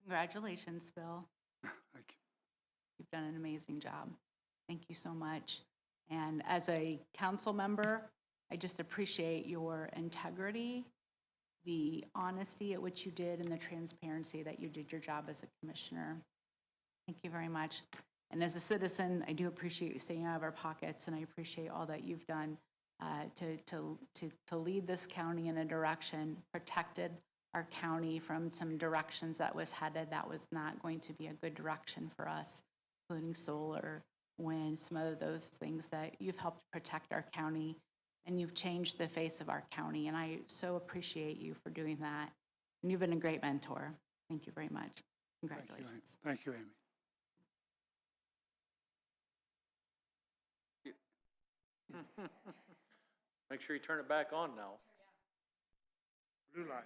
S11: Congratulations, Bill.
S5: Thank you.
S11: You've done an amazing job. Thank you so much. And as a council member, I just appreciate your integrity, the honesty at which you did, and the transparency that you did your job as a commissioner. Thank you very much. And as a citizen, I do appreciate you staying out of our pockets, and I appreciate all that you've done to lead this county in a direction, protected our county from some directions that was headed that was not going to be a good direction for us, including solar, wind, some of those things that you've helped protect our county, and you've changed the face of our county, and I so appreciate you for doing that. And you've been a great mentor. Thank you very much. Congratulations.
S5: Thank you, Amy.
S10: Make sure you turn it back on now.
S5: Blue light.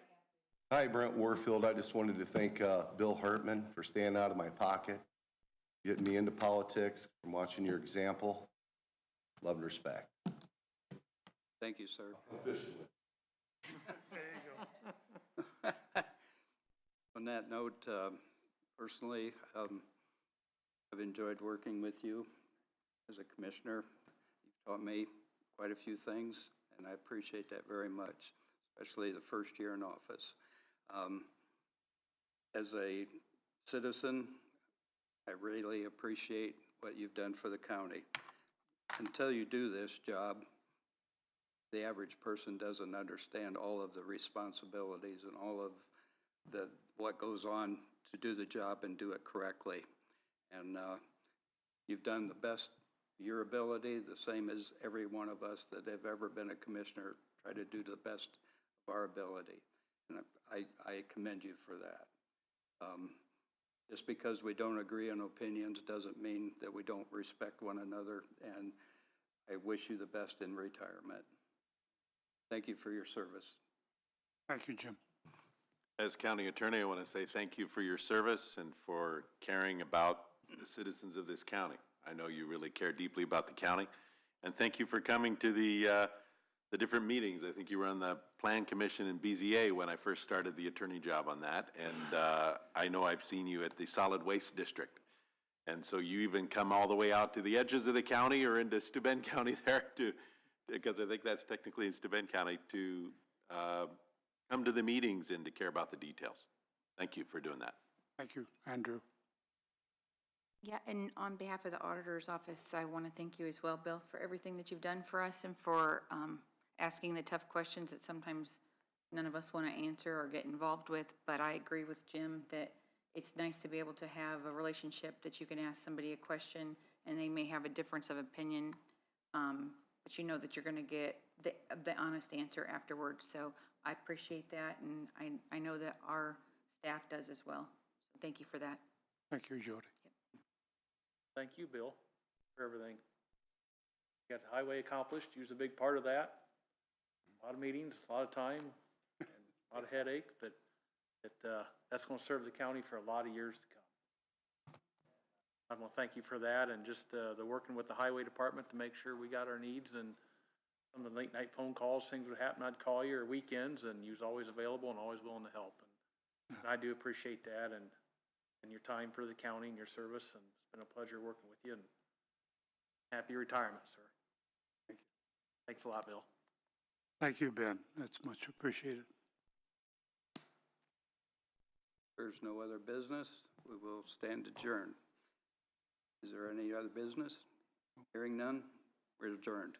S12: Hi, Brent Warfield. I just wanted to thank Bill Hartman for staying out of my pocket, getting me into politics, from watching your example. Love and respect.
S1: Thank you, sir.
S12: Officially.
S5: There you go.
S1: On that note, personally, I've enjoyed working with you as a commissioner. You've taught me quite a few things, and I appreciate that very much, especially the first year in office. As a citizen, I really appreciate what you've done for the county. Until you do this job, the average person doesn't understand all of the responsibilities and all of what goes on to do the job and do it correctly. And you've done the best of your ability, the same as every one of us that have ever been a commissioner, try to do the best of our ability. And I commend you for that. Just because we don't agree on opinions doesn't mean that we don't respect one another, and I wish you the best in retirement. Thank you for your service.
S5: Thank you, Jim.
S6: As county attorney, I want to say thank you for your service and for caring about the citizens of this county. I know you really care deeply about the county. And thank you for coming to the different meetings. I think you were on the Plan Commission and BZA when I first started the attorney job on that. And I know I've seen you at the Solid Waste District. And so you even come all the way out to the edges of the county or into Steuben County there because I think that's technically in Steuben County, to come to the meetings and to care about the details. Thank you for doing that.
S5: Thank you, Andrew.
S4: Yeah, and on behalf of the auditor's office, I want to thank you as well, Bill, for everything that you've done for us and for asking the tough questions that sometimes none of us want to answer or get involved with. But I agree with Jim that it's nice to be able to have a relationship that you can ask somebody a question and they may have a difference of opinion, but you know that you're going to get the honest answer afterwards. So I appreciate that, and I know that our staff does as well. So thank you for that.
S5: Thank you, Jody.
S10: Thank you, Bill, for everything. You got the highway accomplished. You was a big part of that. A lot of meetings, a lot of time, and a lot of headache, but that's going to serve the county for a lot of years to come. I want to thank you for that, and just the working with the highway department to make sure we got our needs, and some of the late night phone calls, things would happen, I'd call you, or weekends, and you was always available and always willing to help. And I do appreciate that, and your time for the county and your service, and it's been a pleasure working with you, and happy retirement, sir. Thank you. Thanks a lot, Bill.
S5: Thank you, Ben. That's much appreciated.
S1: There's no other business. We will stand adjourned. Is there any other business? Hearing none, we're adjourned.